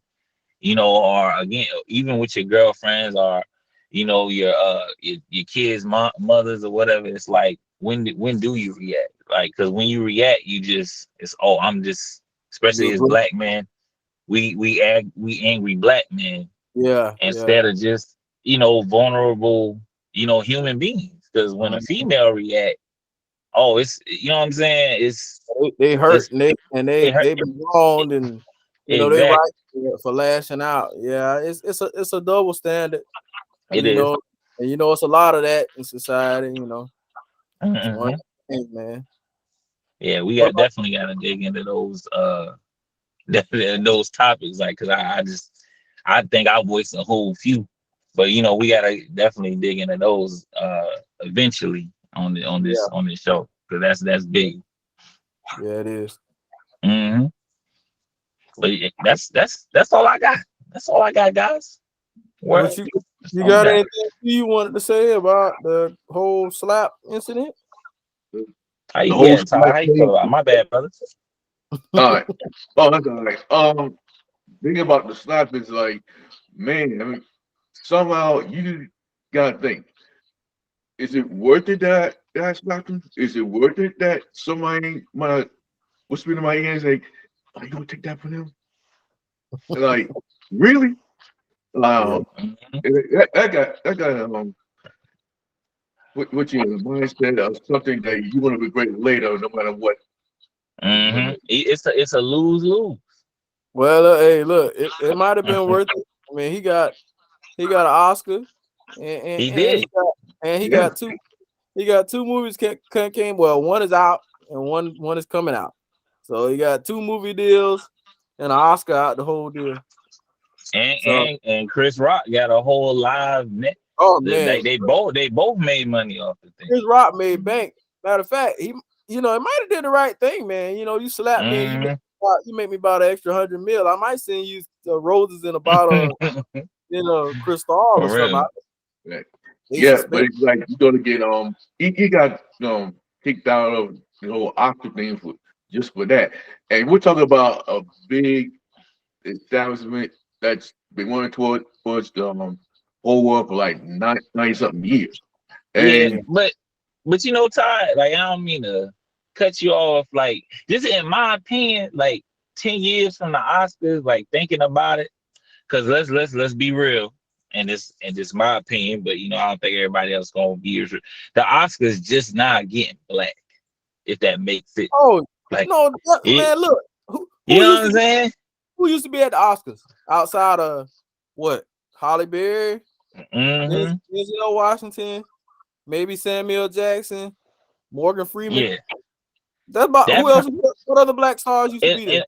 or again even with your girlfriends or your kids' mothers or whatever. It's like when do you react? like, because when you react, you just it's oh, I'm just, especially as black men, we angry black men Yeah, yeah. instead of just vulnerable human beings. Because when a Mhm. female react, oh, it's what I'm saying, They hurt it's and they it hurt. they've been wronged and they Exactly. right for lashing out. Yeah, it's a double standard, It you is. know, and it's a lot of that in society. It's one Hmm. thing, man. Yeah, we What got about definitely got to dig into those those topics, like, because I think I voiced a whole few, but we gotta definitely dig into those eventually yeah, on this show, because that's yeah, big. yeah, it is. Hmm. But yeah, that's all I got. That's all I got, guys. Where What that's you all I got got. anything you wanted to say about the whole slap incident? How The you whole getting, Ty? slap How you feel thing. about it? My bad, brother. All right. Oh, that's all right. Thinking about the slap is like, man, I mean, somehow you gotta think, is it worth it that I slapped him? Is it worth it that somebody might whisper in my ear and say, "Are you gonna take that from him?" Like, really? Yeah. Hmm. That got what you in the mindset of something that you want to regret later, no matter what. Hmm. It's a lose lose. Well, hey, look, it might have been worth it. I mean, he got an Oscar, He and did. he Yeah, got two movies came. Well, one is out and one is coming out. So he got two movie deals and an Oscar out the whole deal. and So, and and Chris Rock got a whole live net. oh They man, they both made money off the thing. Chris Rock made bank. Matter of fact, he might have did the right thing, man. You slap me and Hmm. you make me about an extra 100 mil. I might send you roses in a bottle, Crystal or For something. real. right. They Yeah, but suspect. it's like you're gonna get he got kicked out of the whole Oscar thing for just for that. And we're talking about a big establishment that's been going towards the whole world for like 90 something years. Yeah, Yeah. And but Ty, like, I don't mean to cut you off. Like, this, in my opinion, like 10 years from the Oscars, like, thinking about it, because let's be real. And this my opinion, but I don't think everybody else gonna be as real. The Oscars just not getting black, if that makes it. Oh Like, no, it, man! Look, who, you who know used what to I'm be saying? who used to be at the Oscars outside of what? Holly Berry, Hmm. Denzel Washington, maybe Samuel Jackson, Morgan Freeman. Yeah. That's about That who else? What other black stars used to and, be there? and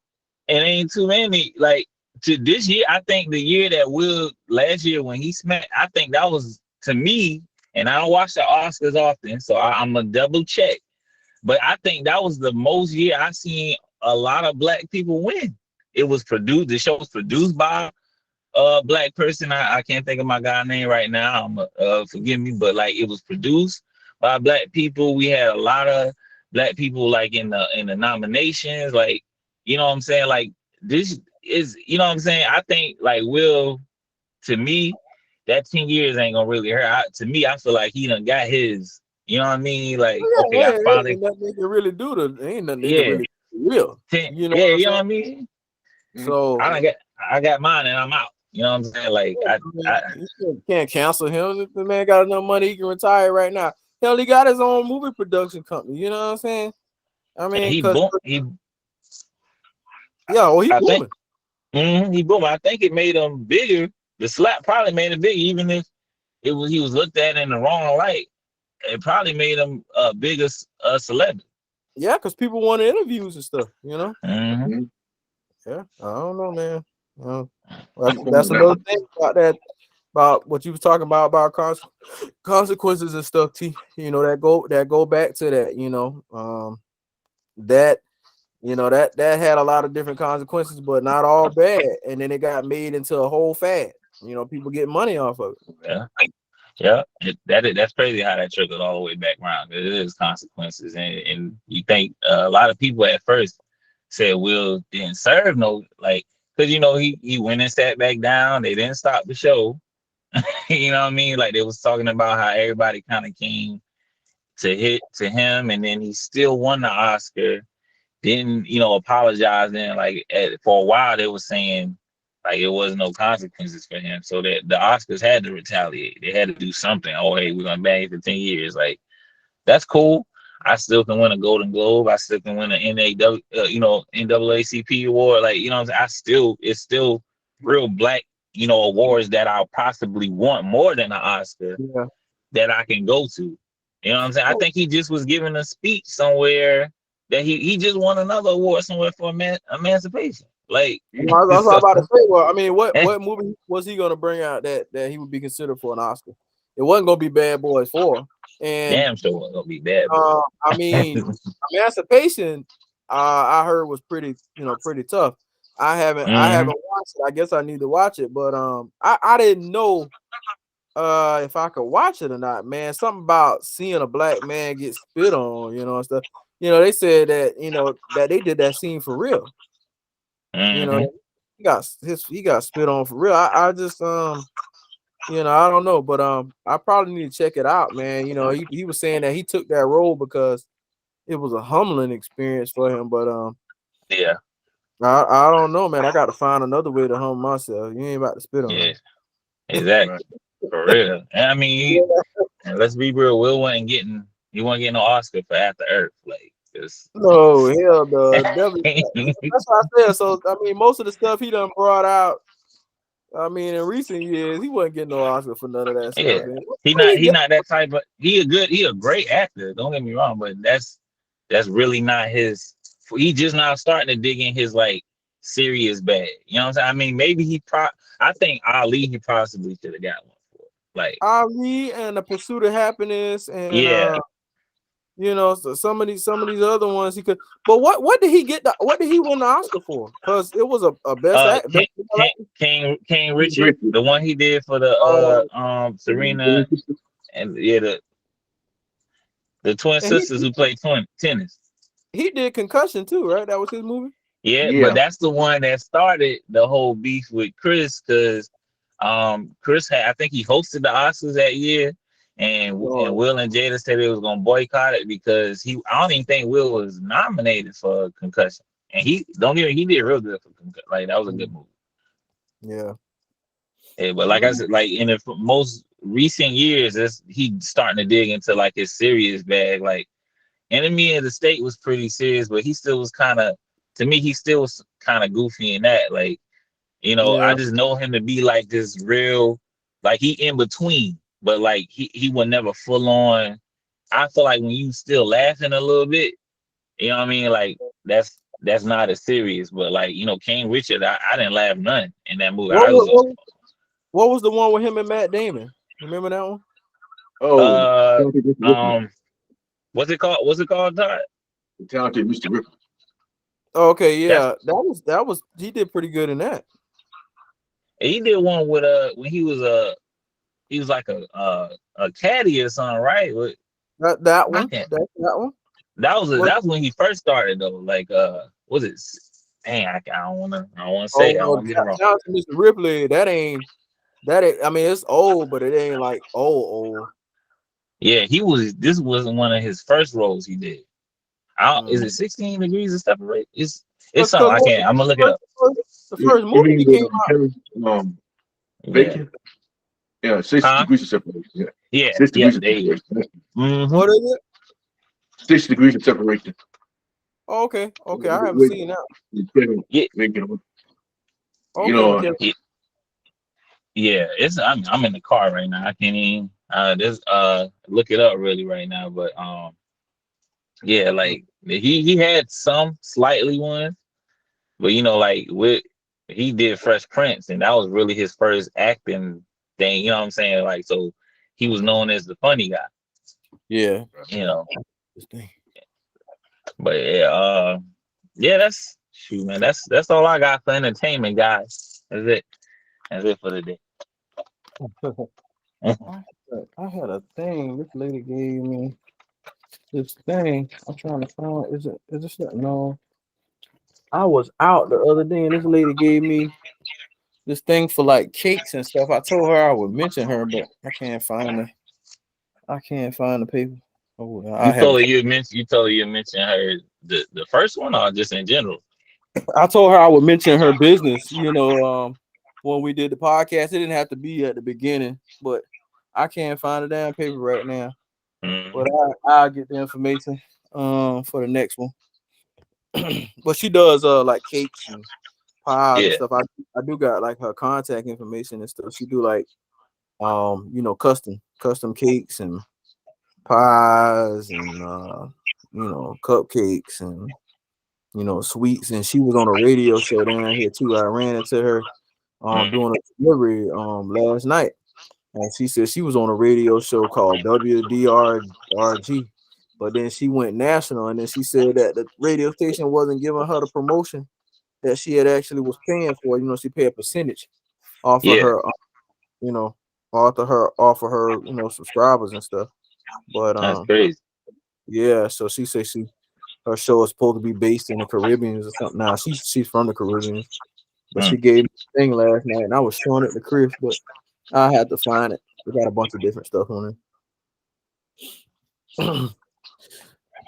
and ain't too many. Like, to this year, I think the year that Will last year when he smacked, I think that was, to me, and I don't watch the Oscars often, so I'm a double check. But I think that was the most year I seen a lot of black people win. It was produced. The show was produced by a black person. I can't think of my guy's name right now. Forgive me, but like, it was produced by black people. We had a lot of black people, like, in the nominations. Like, you know what I'm saying? Like, this is, you know what I'm saying? I think, like, Will, to me, that 10 years ain't gonna really hurt. To me, I feel like he done got his. You know what I mean? Like, Yeah, okay, I finally, ain't nothing they can really do ain't nothing they can yeah, really do real. 10, You know yeah, what I'm you know saying? what I mean? mm, So I got mine and I'm out. You know what I'm saying? Like, yeah, I, I mean, I you can't cancel him. The man got enough money, he can retire right now. Hell, he got his own movie production company. You know what I'm saying? I and mean, he cause boom, he I think. booming. He boom. I think it made him bigger. The slap probably made him bigger, even if he was looked at in the wrong light. It probably made him a bigger celebrity. Yeah, because people want interviews and stuff. Hmm. mm, Yeah, I don't know, man. some That's of that. another thing about that, about what you was talking about consequences and stuff. That go back to that. That that had a lot of different consequences, but not all bad. And then it got made into a whole fad. People get money off of it. Yeah, yeah. That's crazy how that trickled all the way back around. It is consequences, and you think a lot of people at first said Will didn't serve no, like, because he went and sat back down. They didn't stop the show. You know what I mean? Like, they was talking about how everybody kind of came to him, and then he still won the Oscar. Didn't apologize. Then for a while they were saying like it was no consequences for him, so that the Oscars had to retaliate. They had to do something. Oh, hey, we're gonna ban you for 10 years. Like that's cool. I still can win a Golden Globe. I still can win an NAACP award. Like what I'm saying. It's still real black awards that I'll possibly want more than an Oscar Yeah. that I can go to. You know what I'm saying? I Oh, think he just was giving a speech somewhere that he just won another award somewhere for emancipation. Like, Yeah. that's what I'm so about to say. Well, I mean, what movie was he gonna bring out that he would be considered for an Oscar? It wasn't gonna be Bad Boys 4. And damn sure it's gonna be bad boy. I mean, Emancipation, I heard was pretty tough. I haven't watched it. I guess I need to watch it, but I didn't know if I could watch it or not, man. Something about seeing a black man get spit on, and stuff. They said that that they did that scene for real. You know, Mm-hmm. he got spit on for real. I just I don't know, but I probably need to check it out, man. He was saying that he took that role because it was a humbling experience for him, but Yeah, I don't know, man. I got to find another way to humble myself. You ain't about to spit on yeah, me. Right. exactly. For real. And I mean, Yeah. and let's be real, he wasn't getting no Oscar for After Earth. Like this. No, hell no, definitely not. That's what I said. So I mean, most of the stuff he done brought out, I mean, in recent years, he wasn't getting no Oscar for none of that Yeah. stuff. And He what did not he he get? not that type of he a great actor, don't get me wrong, but that's really not his. He just now starting to dig in his like serious bag. You know what I'm saying? I mean, maybe I think Ali he possibly should have got one for it. Like, Ali and The Pursuit of Happiness, and yeah. so some of these other ones he could. But what did he get? What did he win the Oscar for? Because it was a best act. King, Best female actor. King Richard, Richard. the one he did for the Oh, Serena and yeah the twin and sisters who play tennis. he did Concussion too, right? That was his movie. Yeah, but Yeah. that's the one that started the whole beef with Chris because Chris had I think he hosted the Oscars that year and Oh, Will and Jada said they was gonna boycott it because I don't even think Will was nominated for Concussion. And he did real good for Concussion. Like that was a good movie. yeah. Yeah, but like I said, like in the most recent years, he starting to dig into like his serious bag. Like Enemy of the State was pretty serious, but he still was kind of, to me, he still was kind of goofy in that. Like, I Yeah. just know him to be like this real, like he in between, but like he would never full on. I feel like when you still laughing a little bit, you know what I mean? Like that's not as serious, but like King Richard, I didn't laugh none in that movie. What I was was what, what was the one with him and Matt Damon? Remember that one? Oh, uh talented Mr. Ripley. um what's it called? What's it called, Todd? The talented Mr. Ripley. Oh, okay, That's yeah. That was he did pretty good in that. he did one with when he was like a caddy or something, right? That I one. can't. That one. Was That was when he first started though. Like was it? Dang, I don't wanna oh say I don't no, wanna get it wrong. Jonathan Mr. Ripley. That ain't. I mean, it's old, but it ain't like old. Yeah, this wasn't one of his first roles he did. Is it Mm. 16 degrees of separation? It's Cause, something cause I what can't. I'm gonna look it the up. first, the You first you movie mean he came the out. Kevin Yeah. Bacon? Yeah, six Huh? degrees of separation. Yeah. Yeah. Six Yeah. degrees of There you separation. go. Mm-hmm. What is it? 6 degrees of separation. Oh, okay. I haven't With seen that. Kevin Yeah. Bacon. You Okay, with know, Kevin. Yeah. I'm in the car right now. I can't even this look it up really right now. But yeah, like he had some slightly ones, but like with he did Fresh Prince, and that was really his first acting thing. You know what I'm saying? Like so, he was known as the funny guy. Yeah. You know, This thing. but yeah, that's shoot, man. That's all I got for entertainment, guys. That's it for the day. I had a thing. This lady gave me this thing. I'm trying to find. Is this it? No. I was out the other day and this lady gave me this thing for like cakes and stuff. I told her I would mention her, but I can't find the paper. Oh, I haven't. You told her you mentioned her the first one or just in general? I told her I would mention her business. When we did the podcast, it didn't have to be at the beginning, but I can't find a damn paper right now. But Mm, I'll get the information for the next one. But she does like cakes and pies and yeah. stuff. I do got like her contact information and stuff. She do like custom cakes and pies and cupcakes and sweets. And she was on a radio show down here too. I ran into her Mm, doing a delivery last night. And she said she was on a radio show called WDRG. But then she went national, and then she said that the radio station wasn't giving her the promotion that she had actually was paying for. She paid a percentage off of yeah, her, you know, off of her, subscribers and stuff. But that's crazy. yeah. So she said her show is supposed to be based in the Caribbean or something. Now she's from the Caribbean, but she Mm. gave me a thing last night, and I was showing it to Chris, but I had to find it. It got a bunch of different stuff on it.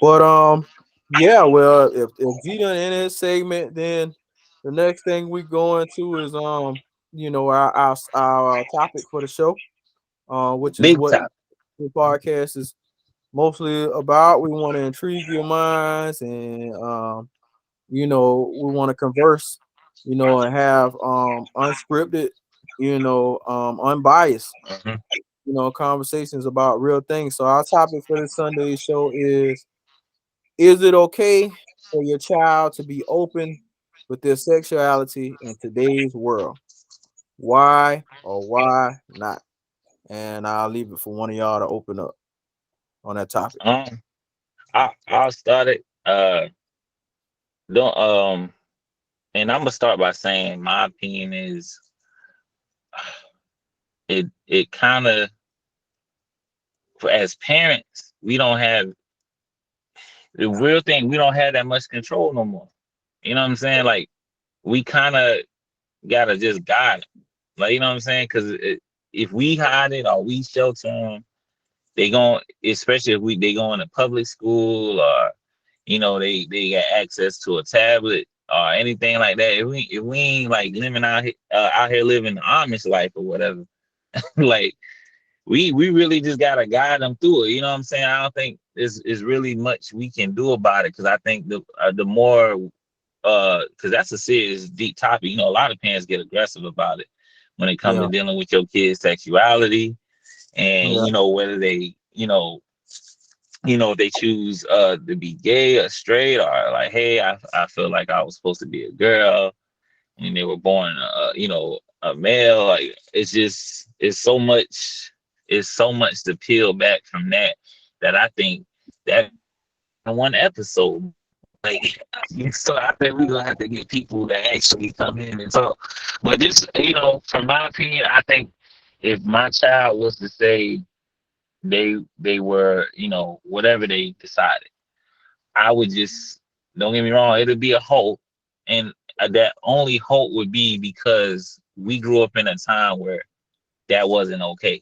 But yeah, well, if G done in his segment, then the next thing we going to is our topic for the show, which is Big what top. the podcast is mostly about. We want to intrigue your minds, and we want to converse, and have unscripted, unbiased, Mhm. conversations about real things. So our topic for this Sunday show is it okay for your child to be open with their sexuality in today's world? Why or why not? And I'll leave it for one of y'all to open up on that topic. Um, I'll start it. Don't and I'm gonna start by saying my opinion is it kind of, as parents we don't have the real thing, we don't have that much control no more. You know what I'm saying? Like we kind of gotta just guide them. Like, you know what I'm saying? Because if we hide it or we shelter them, they gon' especially if they go into public school, or they got access to a tablet or anything like that. If we ain't like living out here living the Amish life or whatever, like we really just gotta guide them through it. You know what I'm saying? I don't think there's really much we can do about it, because I think the more because that's a serious deep topic. A lot of parents get aggressive about it when it comes Yeah, to dealing with your kids' sexuality, and yeah, whether they if they choose to be gay or straight, or like, hey, I feel like I was supposed to be a girl and they were born a male. Like it's so much to peel back from that I think that one episode, like, so I think we're gonna have to get people that actually come in and talk. But this, from my opinion, I think if my child was to say they were, whatever they decided, I would just, don't get me wrong, it'll be a hope, and that only hope would be because we grew up in a time where that wasn't okay.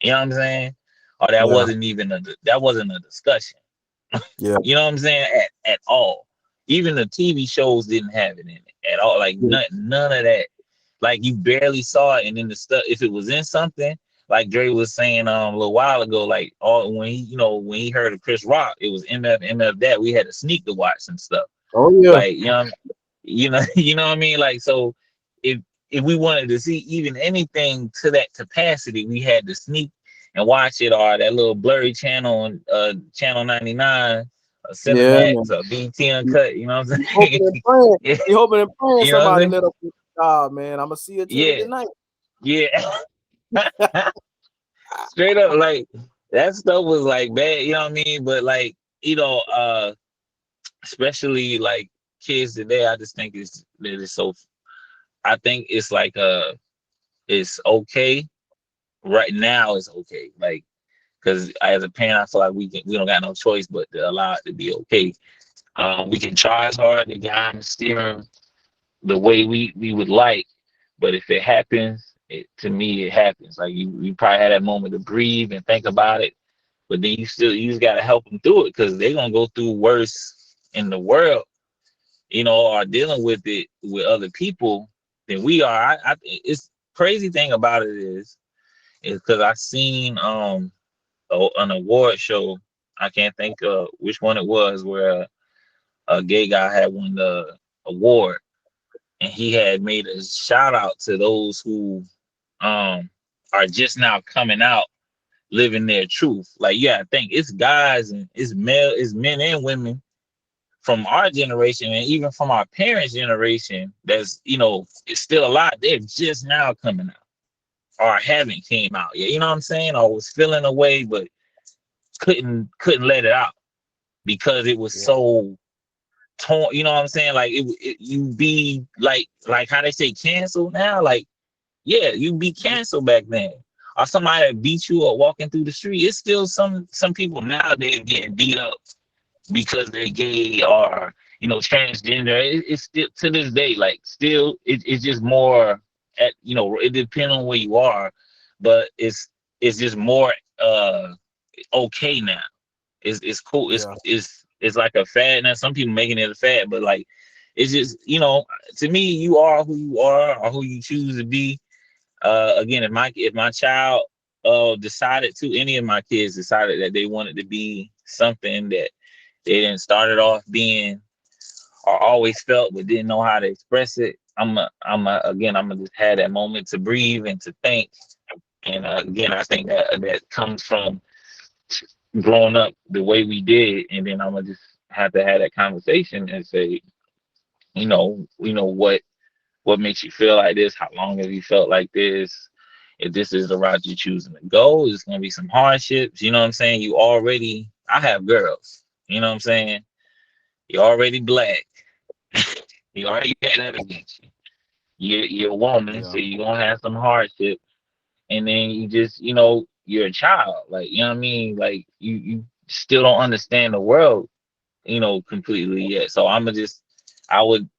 You know what I'm saying? Or yeah, that wasn't a discussion. yeah, You know what I'm saying? At all. Even the TV shows didn't have it in it at all. Like yeah, none of that. Like you barely saw it, and then the stuff, if it was in something, like Dre was saying a little while ago, like all when he heard of Chris Rock, it was MF that we had to sneak to watch some stuff. oh yeah, Like you know what I mean? Like, so if we wanted to see even anything to that capacity, we had to sneak and watch it, or that little blurry channel on channel 99, yeah, Cinemax, man. or BT Uncut. You know what I'm You saying? hoping and praying, Yeah, you hoping and praying you know what I'm somebody saying? let up with the job, man. I'm gonna see it to you Yeah, tonight. yeah. Straight up, like that stuff was like bad. You know what I mean? But like, especially like kids today, I just think it's so. I think it's like it's okay right now. It's okay, like, because as a parent, I feel like we don't got no choice but to allow it to be okay. We can try as hard to guide and steer 'em the way we would like, but if it happens, to me it happens. Like you probably had that moment to breathe and think about it. but then you just gotta help them through it because they're gonna go through worse in the world, are dealing with it with other people than we are. It's crazy thing about it is because I seen an award show. I can't think of which one it was where a gay guy had won the award, and he had made a shout out to those who um are just now coming out living their truth. Like, yeah, I think it's guys and it's men and women from our generation and even from our parents' generation that's it's still a lot. They're just now coming out or haven't came out yet. You know what I'm saying? Or was feeling away but couldn't let it out because it was Yeah. so torn. You know what I'm saying? Like you be like how they say cancel now. Like, yeah, you be canceled back then. Or somebody that beat you or walking through the street. It's still some people nowadays getting beat up because they're gay or transgender. It's still to this day, like still it's just more at it depends on where you are, but it's just more okay now. It's cool. Yeah. It's like a fad now. Some people making it a fad, but like it's just to me, you are who you are or who you choose to be. Again, if my child decided to, any of my kids decided that they wanted to be something that they didn't start it off being or always felt but didn't know how to express it, I'm gonna just have that moment to breathe and to think. And again, I think that comes from growing up the way we did, and then I'm gonna just have to have that conversation and say, what makes you feel like this? How long have you felt like this? If this is the route you're choosing to go, it's gonna be some hardships. You know what I'm saying? I have girls. You know what I'm saying? You're already black. You already got that against you. You're a woman, Yeah. so you're gonna have some hardships. And then you just, you're a child. Like, you know what I mean? Like you still don't understand the world, completely yet. So I would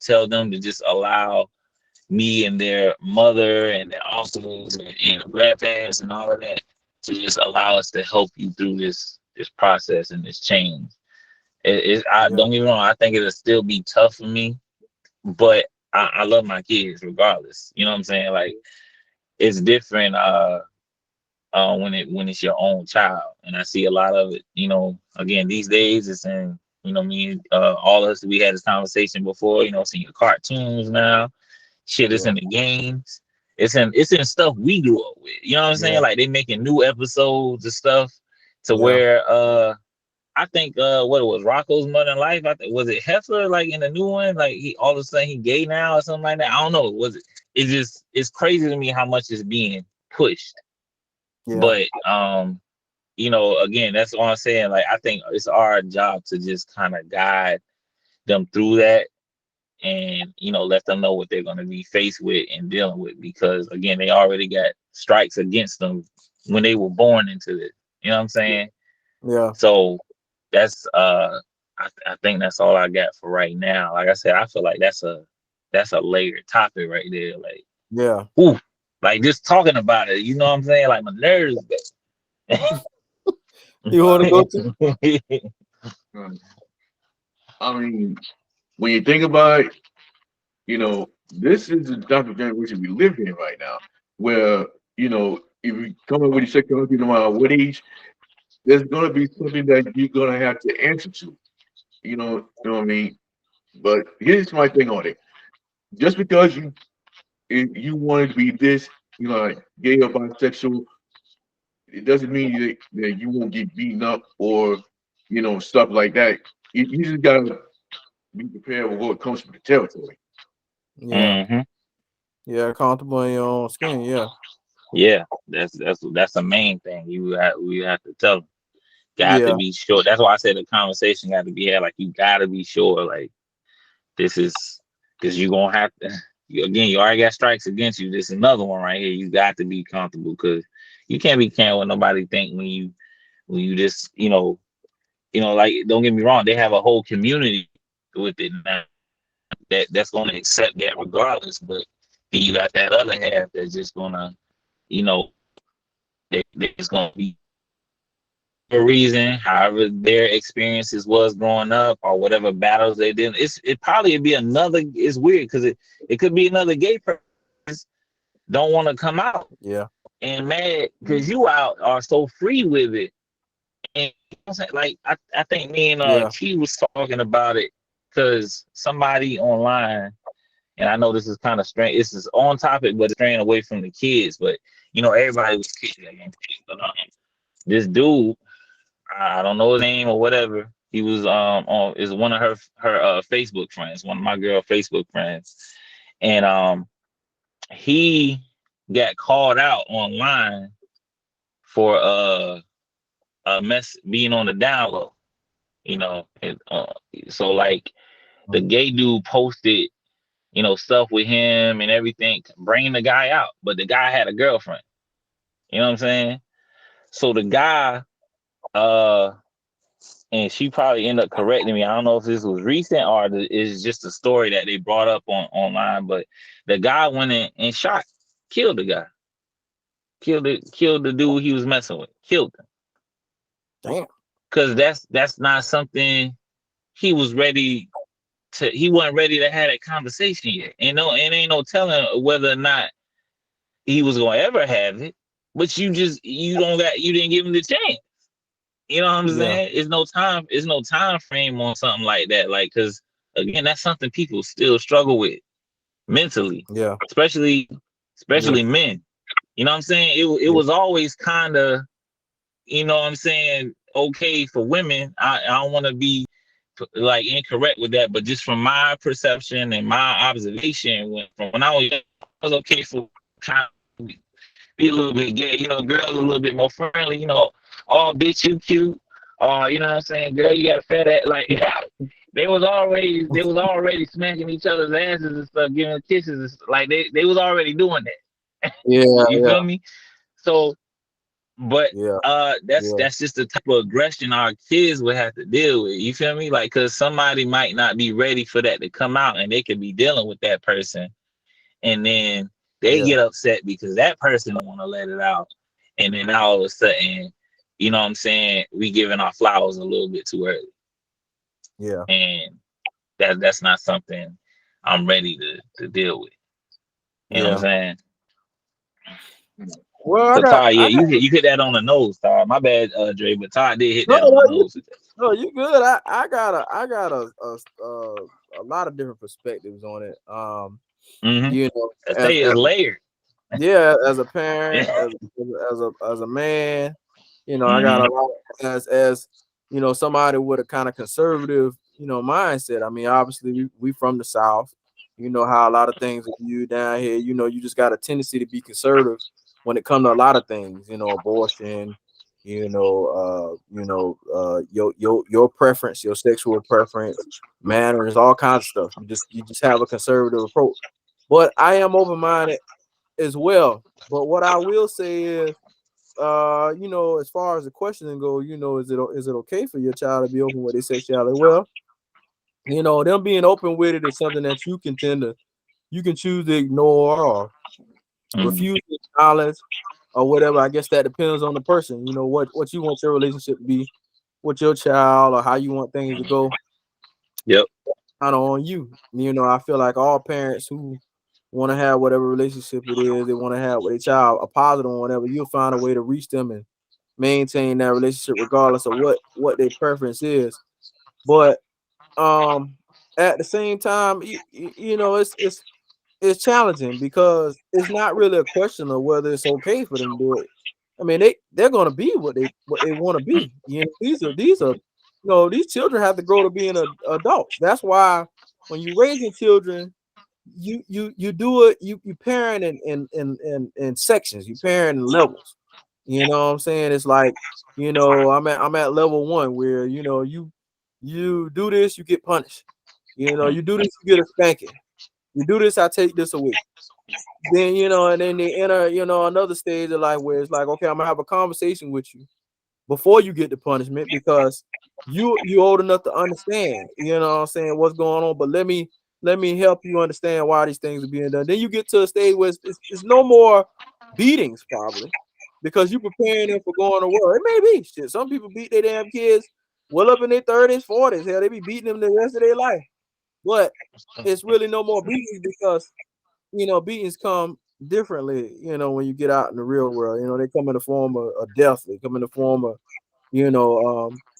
tell them to just allow me and their mother and their uncles and grandparents and all of that to just allow us to help you through this process and this change. I Yeah. don't get me wrong. I think it'll still be tough for me, but I love my kids regardless. You know what I'm saying? Like it's different when it's your own child, and I see a lot of it. Again these days it's in me all of us we had this conversation before. Seeing your cartoons now, shit. It's Yeah. in the games. It's in stuff we grew up with. You know what I'm saying? Yeah. Like they making new episodes of stuff to Yeah. where I think what it was Rocco's Modern Life. I think was it Hefner like in the new one. Like he all of a sudden he gay now or something like that. I don't know. Was it? It's crazy to me how much is being pushed. Yeah. But again, that's what I'm saying. Like I think it's our job to just kind of guide them through that and let them know what they're going to be faced with and dealing with because again they already got strikes against them when they were born into this. You know what I'm saying? Yeah. So that's I think that's all I got for right now. Like I said, I feel like that's a layered topic right there. Like, Yeah. ooh, like just talking about it, you know what I'm saying? Like my nerves You want to go to? Right. I mean, when you think about it, this is the type of generation we live in right now, where if you come up with your sexuality, no matter what age, there's gonna be something that you're gonna have to answer to. You know what I mean? But here's my thing on it: just because you want to be this, like gay or bisexual, it doesn't mean that you won't get beaten up or stuff like that. You just gotta be prepared with what comes with the territory. Yeah. hmm Yeah. Comfortable in your own skin. Yeah. Yeah, that's the main thing. We have to tell them. Got to Yeah. be sure. That's why I said the conversation got to be had. Like you got to be sure. Like this is because you're gonna have to. You already got strikes against you. This is another one right here. You got to be comfortable because you can't be caring what nobody think when you just like don't get me wrong. They have a whole community with it now that's gonna accept that regardless. But then you got that other half that's just gonna you know they just gonna be a reason, however their experiences was growing up or whatever battles they did, it probably would be another. It's weird because it could be another gay person don't want to come out Yeah. and mad because you out are so free with it. And you know what I'm saying? Like I think me and Yeah. Key was talking about it because somebody online, and I know this is kind of strange. This is on topic, but it's straying away from the kids. But you know, everybody was kicking against it. But this dude, I don't know his name or whatever. He was on is one of her Facebook friends, one of my girl Facebook friends, and he got called out online for a mess being on the down low, you know. And, so like the gay dude posted, you know, stuff with him and everything, bringing the guy out, but the guy had a girlfriend. You know what I'm saying? So the guy, uh, and she probably ended up correcting me. I don't know if this was recent or it's just a story that they brought up on online, but the guy went in and shot, killed the guy, killed the dude he was messing with, killed him. Damn. Cause that's not something he was ready to. He wasn't ready to have that conversation yet. And no, and ain't no telling whether or not he was gonna ever have it. But you didn't give him the chance. You know what I'm Yeah. saying? It's no time frame on something like that. Like, cause again, that's something people still struggle with mentally, Yeah. especially Yeah. especially men. You know what I'm saying? It Yeah. was always kind of, you know what I'm saying, okay for women. I don't want to be like incorrect with that, but just from my perception and my observation, from when I was young, it was okay for kind of be a little bit gay, you know, girls a little bit more friendly, you know, oh bitch you cute, you know what I'm saying, girl you got a fat ass, like they was already smacking each other's asses and stuff, giving kisses and stuff. Like they was already doing that. Yeah. You Yeah. feel me? So, but Yeah. that's Yeah. that's just the type of aggression our kids would have to deal with. You feel me? Like, cause somebody might not be ready for that to come out, and they could be dealing with that person, and then they Yeah. get upset because that person don't want to let it out, and then all of a sudden, you know what I'm saying, we giving our flowers a little bit too early, Yeah. and that's not something I'm ready to deal with. You know what I'm Yeah. saying? Well, So Todd, yeah, I got you hit that on the nose, Todd. My bad, Dre, but Todd did hit no, that on the no, nose. no, you good. I got a lot of different perspectives on it. Mm-hmm. You know, I say it's layered. yeah, as a parent, Yeah. as a man, you know, I got Mm-hmm. a lot as you know, somebody with a kind of conservative, you know, mindset. I mean, obviously we from the South. You know how a lot of things are viewed down here. You know, you just got a tendency to be conservative when it comes to a lot of things, you know, abortion, your preference, your sexual preference, manners, all kinds of stuff. You just have a conservative approach. But I am open-minded as well. But what I will say is, you know, as far as the questioning go, you know, is it okay for your child to be open with their sexuality? Well, you know, them being open with it is something that you can choose to ignore or Mm-hmm. refuse to acknowledge or whatever. I guess that depends on the person. You know, what you want your relationship to be with your child or how you want things to go. Yep. Kind of on you. You know, I feel like all parents who want to have whatever relationship it is they want to have with a child, a positive one, whatever, you'll find a way to reach them and maintain that relationship regardless of what their preference is. But at the same time, you know, it's challenging because it's not really a question of whether it's okay for them to do it. I mean, they're gonna be what they want to be. You know, these are you know, these children have to grow to being adults. That's why when you're raising children, you do it, you parent in sections, you parent in levels. You know what I'm saying? It's like, you know, I'm at level one where, you know, you do this, you get punished. You know, you do this, you get a spanking. You do this, I take this away. Then, you know, and then they enter, you know, another stage of life where it's like, okay, I'm gonna have a conversation with you before you get the punishment because you old enough to understand, you know what I'm saying, what's going on. But let me help you understand why these things are being done. Then you get to a stage where it's no more beatings, probably. because you preparing them for going to work. It may be shit. Some people beat their damn kids well up in their 30s, 40s. Hell, they be beating them the rest of their life. But it's really no more beatings because beatings come differently. When you get out in the real world, they come in the form of death. They come in the form of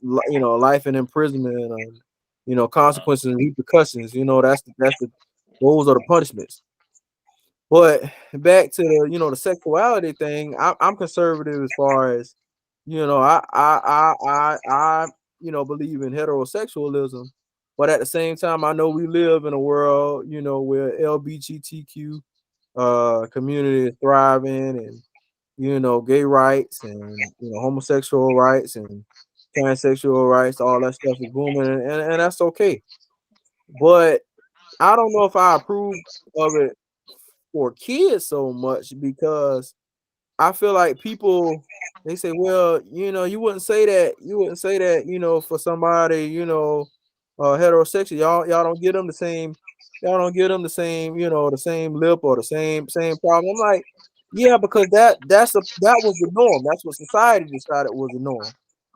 life and imprisonment, and consequences and repercussions. Those are the punishments. But back to the sexuality thing, I'm conservative as far as I believe in heterosexualism, but at the same time I know we live in a world where LGBTQ community is thriving, and gay rights, and homosexual rights, and transsexual rights, all that stuff is booming, and that's okay. But I don't know if I approve of it for kids so much, because I feel like people, they say, well, you wouldn't say that, for somebody, heterosexual. Y'all don't get them the same, the same lip or the same problem. I'm like, yeah, because that was the norm. That's what society decided was the norm.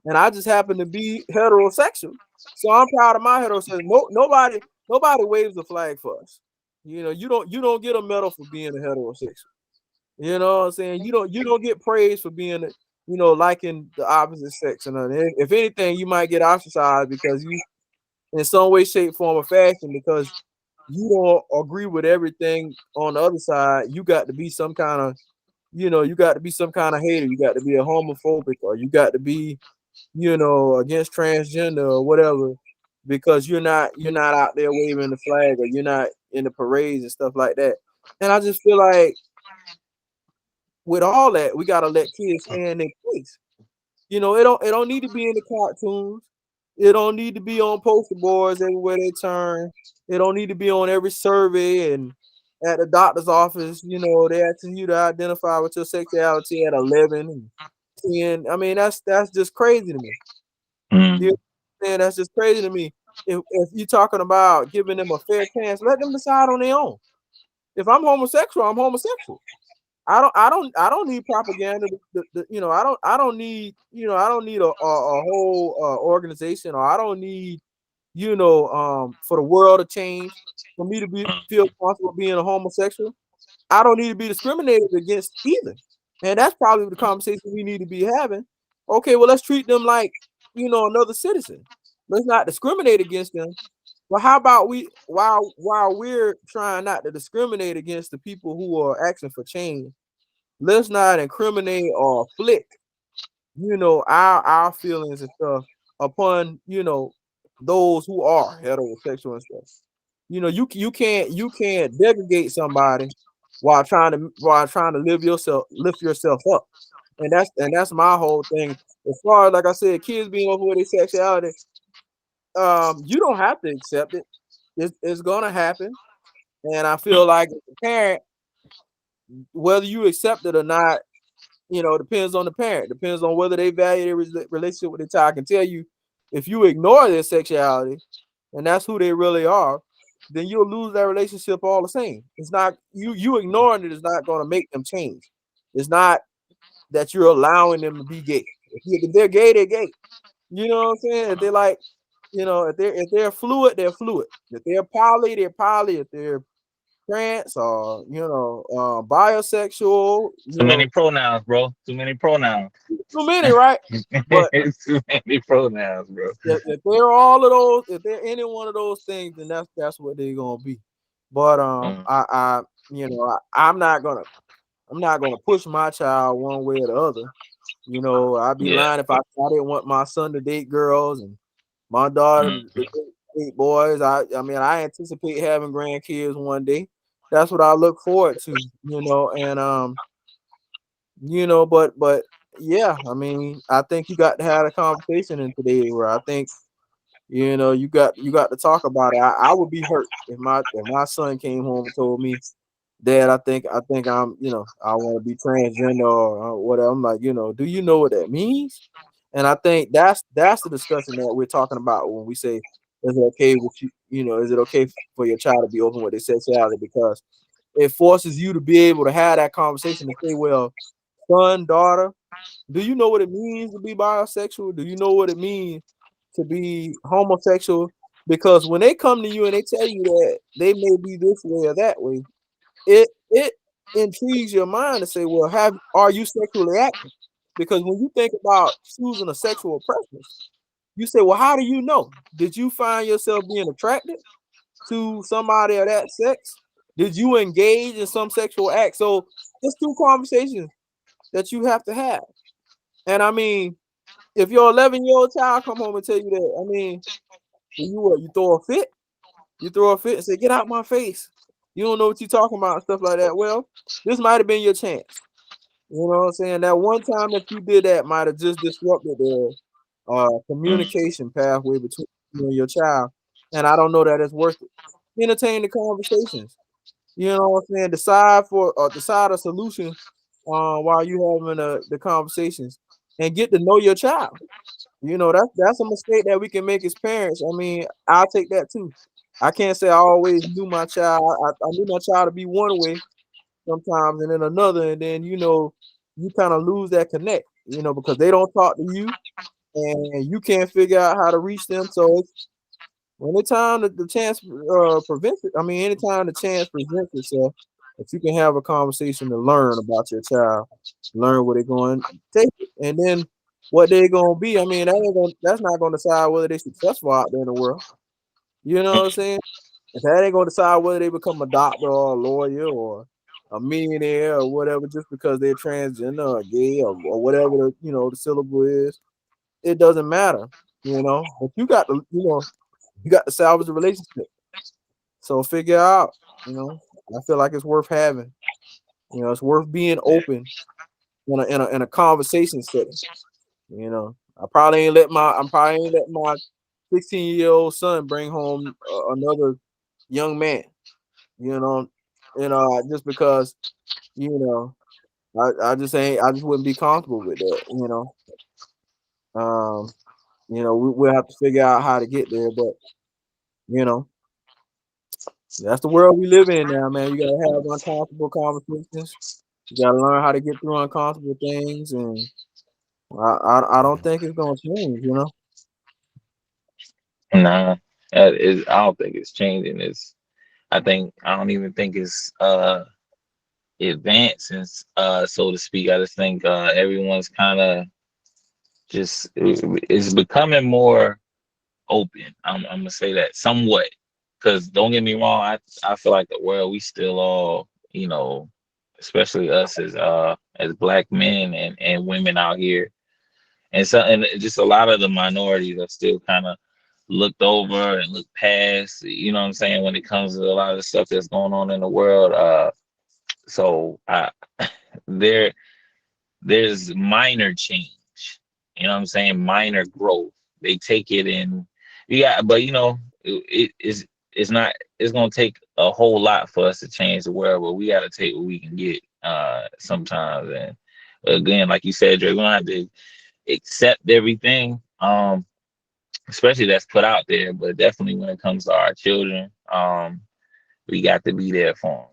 And I just happen to be heterosexual. So I'm proud of my heterosexual. Nobody waves the flag for us. You don't get a medal for being a heterosexual. You know what I'm saying? You don't get praise for being, liking the opposite sex. And if anything, you might get ostracized because you, in some way, shape, form, or fashion, because you don't agree with everything on the other side. You got to be some kind of, hater. You got to be a homophobic, or you got to be, against transgender or whatever, because you're not out there waving the flag, or you're not in the parades and stuff like that. And I just feel like, with all that, we gotta let kids stay in their place. It don't need to be in the cartoons. It don't need to be on poster boards everywhere they turn. It don't need to be on every survey and at the doctor's office. They asking you to identify with your sexuality at 11 and 10. I mean, that's just crazy to me. You know Mm. what I'm saying? That's just crazy to me. If you're talking about giving them a fair chance, let them decide on their own. If I'm homosexual, I'm homosexual. I don't need propaganda. I don't need a whole organization, or I don't need for the world to change for me to feel comfortable being a homosexual. I don't need to be discriminated against either. And that's probably the conversation we need to be having. Okay, well, let's treat them like another citizen. Let's not discriminate against them. Well, how about we, while we're trying not to discriminate against the people who are asking for change, let's not incriminate or flick, our feelings and stuff upon, those who are heterosexual and stuff. You can't degrade somebody while trying to lift yourself up. And that's my whole thing. As far as, like I said, kids being over with their sexuality, you don't have to accept it. It's gonna happen. And I feel like, as a parent, whether you accept it or not, depends on the parent. Depends on whether they value their relationship with their child. I can tell you, if you ignore their sexuality and that's who they really are, then you'll lose that relationship all the same. It's not you ignoring it is not going to make them change. It's not that you're allowing them to be gay. If they're gay, they're gay. You know what I'm saying? If they're like, if they're fluid, they're fluid. If they're poly, they're poly. If they're trans or bisexual, Too many pronouns, bro. Too many pronouns. too many, right? But Too many pronouns, bro. if they're all of those, if they're any one of those things, then that's what they're gonna be. But Mm. I'm not gonna push my child one way or the other. I'd be Yeah. lying if I didn't want my son to date girls and my daughter Mm. to date boys. I mean, I anticipate having grandkids one day. That's what I look forward to. And but yeah, I mean, I think you got to have a conversation in today's world. I think you got to talk about it. I would be hurt if my son came home and told me, Dad, I think I want to be transgender or whatever. I'm like, do you know what that means? And I think that's the discussion that we're talking about when we say, is it okay with you? Is it okay for your child to be open with their sexuality? Because it forces you to be able to have that conversation and say, well, son, daughter, do you know what it means to be bisexual? Do you know what it means to be homosexual? Because when they come to you and they tell you that they may be this way or that way, it intrigues your mind to say, well, are you sexually active? Because when you think about choosing a sexual preference, you say, well, how do you know? Did you find yourself being attracted to somebody of that sex? Did you engage in some sexual act? So it's two conversations that you have to have. And I mean, if your 11-year-old child come home and tell you that, I mean, you what? You throw a fit? You throw a fit and say, "Get out my face." You don't know what you're talking about, and stuff like that. Well, this might have been your chance. You know what I'm saying? That one time that you did that might have just disrupted the Mm. communication pathway between you and your child. And I don't know that it's worth it. Entertain the conversations. You know what I'm saying? Decide a solution while you having the conversations and get to know your child. You know, that's a mistake that we can make as parents. I mean, I'll take that too. I can't say I always knew my child. I knew my child to be one way sometimes and then another, and then you kind of lose that connect, because they don't talk to you and you can't figure out how to reach them. So it's anytime the chance prevents it, I mean, anytime the chance presents itself, if you can have a conversation to learn about your child, learn what they're going to take it, and then what they're going to be. I mean, that's not going to decide whether they're successful out there in the world. You know what I'm saying? If that ain't going to decide whether they become a doctor or a lawyer or a millionaire or whatever, just because they're transgender or gay or whatever the syllable is, it doesn't matter. But you got to salvage the relationship. So figure out, I feel like it's worth having. It's worth being Yeah. open in a conversation setting. I probably ain't let my 16-year-old son bring home another young man. You know, just because you know I just wouldn't be comfortable with that. Um, we'll have to figure out how to get there, but you know, that's the world we live in now, man. You gotta have uncomfortable conversations. You gotta learn how to get through uncomfortable things, and I don't think it's gonna change. Nah, I don't think it's changing. I don't even think it's advancing, so to speak. I just think everyone's kind of just is becoming more open. I'm gonna say that somewhat, because don't get me wrong, I feel like the world we still all, especially us as black men and women out here, and just a lot of the minorities are still kind of looked over and looked past. You know what I'm saying, when it comes to a lot of the stuff that's going on in the world. So I there there's minor change. You know what I'm saying? Minor growth. They take it in. Yeah, but it's not. It's gonna take a whole lot for us to change the world, but we got to take what we can get sometimes. And again, like you said, Dre, we don't have to accept everything, especially that's put out there. But definitely when it comes to our children, we got to be there for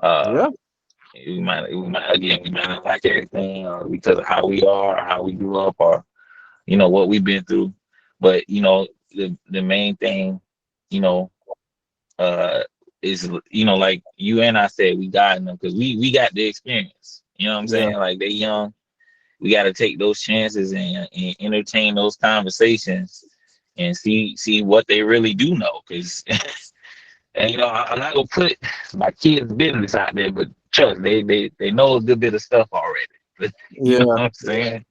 them. Yeah, We might not like everything because of how we are, or how we grew up, or what we've been through. But the main thing, you know, uh, is like you and I said, we got them because we got the experience. You know what I'm yeah, saying? Like they young, we got to take those chances and entertain those conversations and see what they really do know. Because and I'm not gonna put my kids' business out there, but trust they know a good bit of stuff already. But you know yeah, what I'm saying?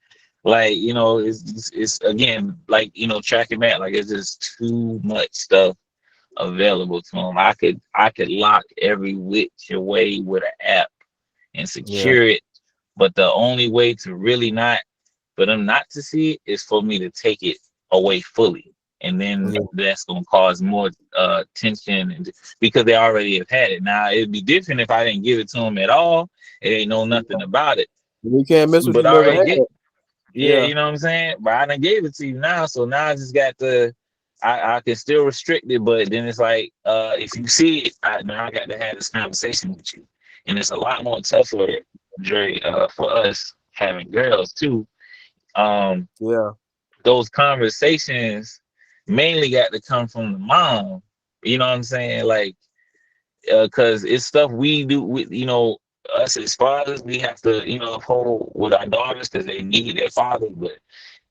Like it's again like track and back. Like it's just too much stuff available to them. I could lock every which away with an app and yeah, secure it, but the only way to really not for them not to see it is for me to take it away fully, and then yeah, that's gonna cause more tension because they already have had it. Now it'd be different if I didn't give it to them at all. It ain't know nothing yeah. about it, You can't miss what but you I never already had. get. Yeah, Yeah, you know what I'm saying? But I done gave it to you now, so now I just got to I can still restrict it, but then it's like if you see it, now I got to have this conversation with you. And it's a lot more tougher, Dre, for us. having girls too. Um, Yeah, those conversations mainly got to come from the mom. You know what I'm saying? Like, because it's stuff we do with, us as fathers, we have to, uphold with our daughters because they need their fathers. But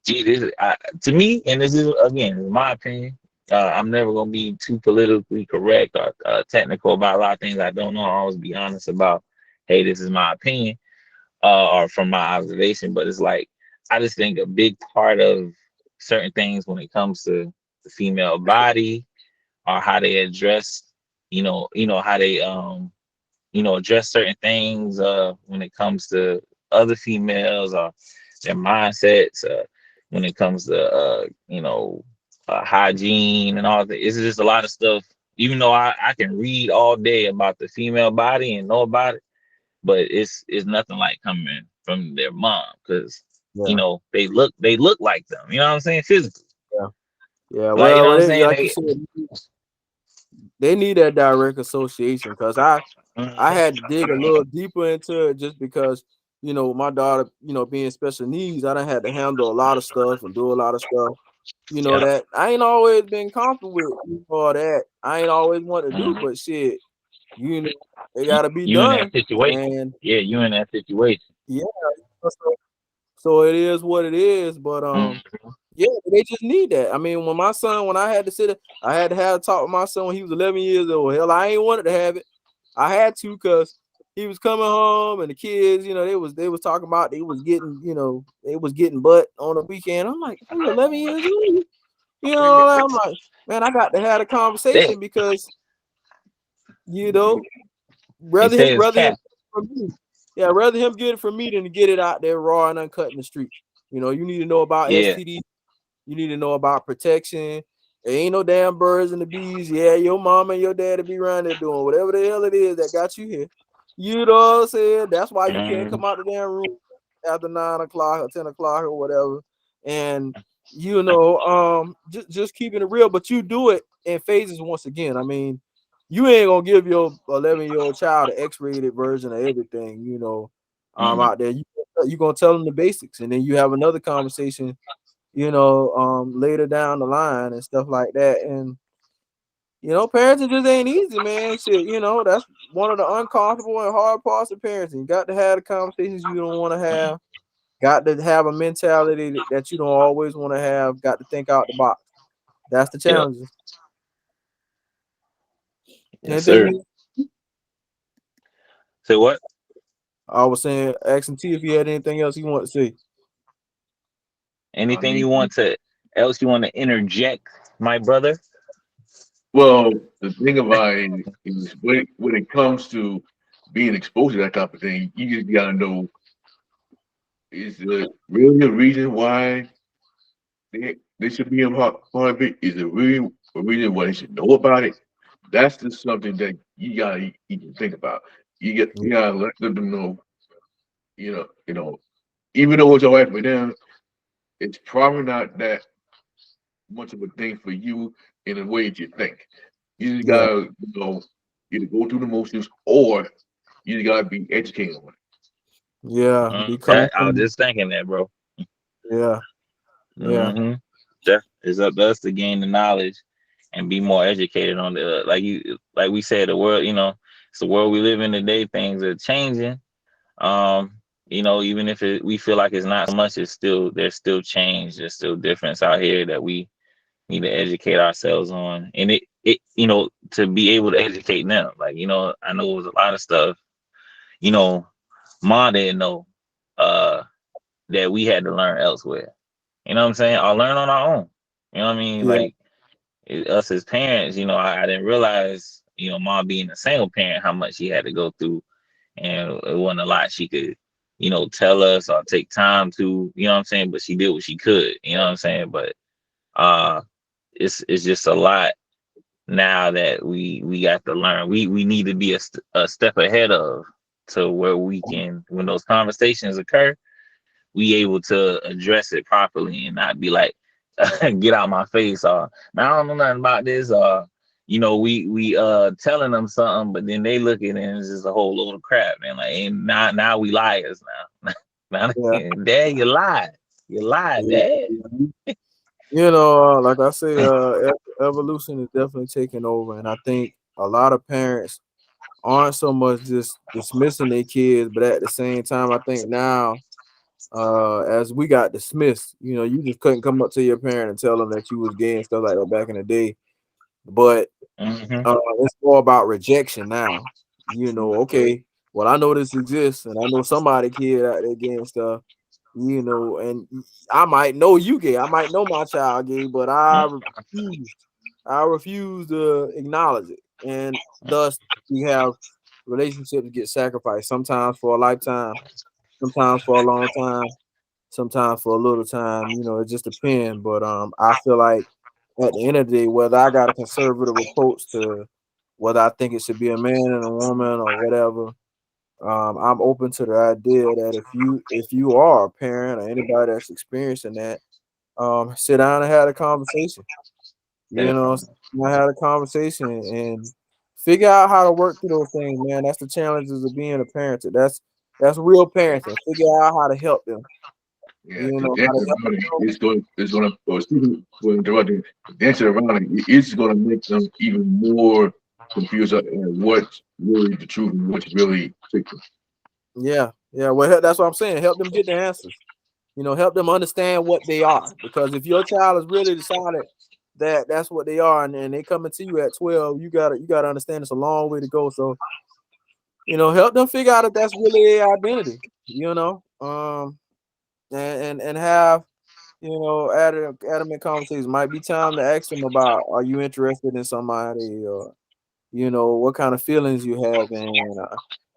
gee, to me, and this is again, in my opinion, I'm never gonna be too politically correct or technical about a lot of things I don't know. I always be honest about, hey, this is my opinion, or from my observation. But it's like I just think a big part of certain things when it comes to the female body or how they address, how they address certain things when it comes to other females or their mindsets when it comes to hygiene and all that. It's just a lot of stuff. Even though I can read all day about the female body and know about it, but it's nothing like coming from their mom because yeah, they look like them. You know what I'm saying? Physically, yeah, yeah. like you know what I'm saying? Like you They said, they need that direct association because I Mhm. had to dig a little deeper into it just because my daughter being special needs, I done had to handle a lot of stuff and do a lot of stuff. Yeah. That I ain't always been comfortable with or that I ain't always want to do, Mhm. but shit, you know, it You, gotta be you in that done. situation? And Yeah, you in that situation. yeah, so it is what it is. But Mhm. yeah, they just need that. I mean, when I had to I had to have a talk with my son when he was 11 years old. Hell, I ain't wanted to have it. I had to because he was coming home and the kids, they was talking about they was getting butt on the weekend. I'm like, oh, you're 11 years old. I'm like, man, I got to have a They conversation because you know, they rather him say it's rather him cap. from me. Yeah, rather him get it from me than to get it out there raw and uncut in the street. You need to know about Yeah. STD. You need to know about protection. There ain't no damn birds and the bees. Yeah, your mom and your daddy be around there doing whatever the hell it is that got you here. You know what I'm saying? That's why you can't Mhm. come out the damn room after 9 o'clock or 10 o'clock or whatever. And just keeping it real, but you do it in phases once again. I mean, you ain't gonna give your 11-year-old child an X-rated version of everything, Mhm. out there. You gonna tell them the basics, and then you have another conversation later down the line and stuff like that. And parenting just ain't easy, man. Shit, that's one of the uncomfortable and hard parts of parenting. You got to have the conversations you don't want to have. Got to have a mentality that you don't always want to have. Got to think out the box. That's the Yep. challenges. Yes, Anything sir. you, Say what? I was saying, asking T if he had anything else he wanted to say. I Anything mean, you want to else you want to interject, my brother? well, the thing about it is when it comes to being exposed to that type of thing, you just gotta know, is there really a reason why they should be a part of it? Is there really a reason why they should know about it? That's just something that you gotta even think about. You gotta let them know, even though it's all right for them, it's probably not that much of a thing for you in the way that you think. You just Yeah, gotta, either go through the motions or you just gotta be educated on it. yeah, be That I was comfortable. just thinking that, bro. Yeah, yeah, Mm-hmm. That is up to us to gain the knowledge and be more educated on the like we said, the world. It's the world we live in today. Things are changing. Um, even if we feel like it's not so much, there's still change. There's still difference out here that we need to educate ourselves on, and to be able to educate them. Like I know it was a lot of stuff. You know, Mom didn't know uh that we had to learn elsewhere. You know what I'm saying? Or learn on our own. You know what I mean? yeah, Like us as parents, I didn't realize, Mom being a single parent, how much she had to go through, and it wasn't a lot she could, tell us or take time to. You know what I'm saying? But she did what she could. You know what I'm saying? But uh, it's just a lot now that we got to learn. We need to be a step ahead of to where we can, when those conversations occur, we able to address it properly and not be like, get out my face, or man, I don't know nothing about this, or we telling them something, but then they look at it and it's just a whole load of crap, man. Like, and now we liars now. Now, Yeah. Dad, you lied. You lied, Dad. Yeah. You know, like I say, evolution is definitely taking over, and I think a lot of parents aren't so much just dismissing their kids, but at the same time, I think now, as we got dismissed, you know, you just couldn't come up to your parent and tell them that you was gay and stuff like that back in the day. But Hmm. it's more about rejection now. You know, okay, well, I know this exists, and I know somebody kid out there gay and stuff. You know, and I might know you gay, I might know my child gay, but I refuse to acknowledge it, and thus we have relationships get sacrificed. Sometimes for a lifetime, sometimes for a long time, sometimes for a little time. You know, it just depends. But I feel like at the end of the day, whether I got a conservative approach to whether I think it should be a man and a woman or whatever, I'm open to the idea that if you are a parent or anybody that's experiencing that, sit down and have a conversation. You know, Definitely. I had a conversation and figure out how to work through those things, man. That's the challenges of being a parent. That's real parenting. Figure out how to help them. Yeah, You because know how to dancing help around it, them. it's going to, or speaking, well, interrupting, dancing around it, it's going to make them even more confused at what's really the truth and what's really fiction. Yeah, yeah. Well, that's what I'm saying. Help them get the answers. You know, help them understand what they are. Because if your child has really decided that that's what they are, and they coming to you at 12, you gotta understand it's a long way to go. So help them figure out if that's really their identity. You know, and have adamant conversations. Might be time to ask them about, are you interested in somebody, or what kind of feelings you have, and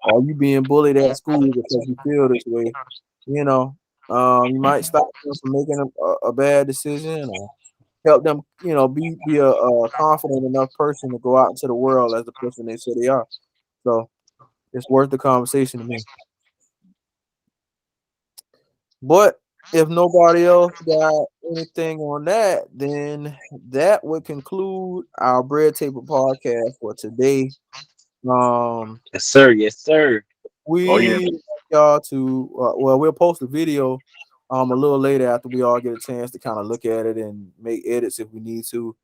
are you being bullied at school because you feel this way. You know, you might stop them from making a bad decision, or help them, be a confident enough person to go out into the world as the person they say they are. So it's worth the conversation to me. But if nobody else got anything on that, then that would conclude our Bread Table podcast for today. Um, Yes, sir. Yes, sir. Oh yeah, we want y'all to we'll post a video a little later after we all get a chance to kind of look at it and make edits if we need to.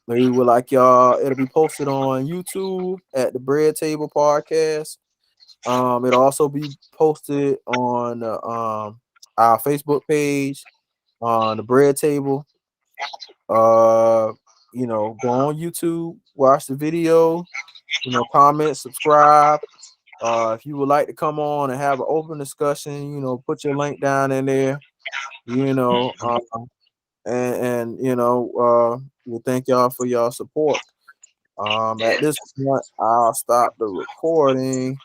We would like y'all. It'll be posted on YouTube at the Bread Table Podcast. It'll also be posted on our Facebook page on the Bread Table. Uh, go on YouTube, watch the video. Comment, subscribe. If you would like to come on and have an open discussion, put your link down in there. You know, Mhm. we thank y'all for y'all support. At Yeah. this point, I'll stop the recording.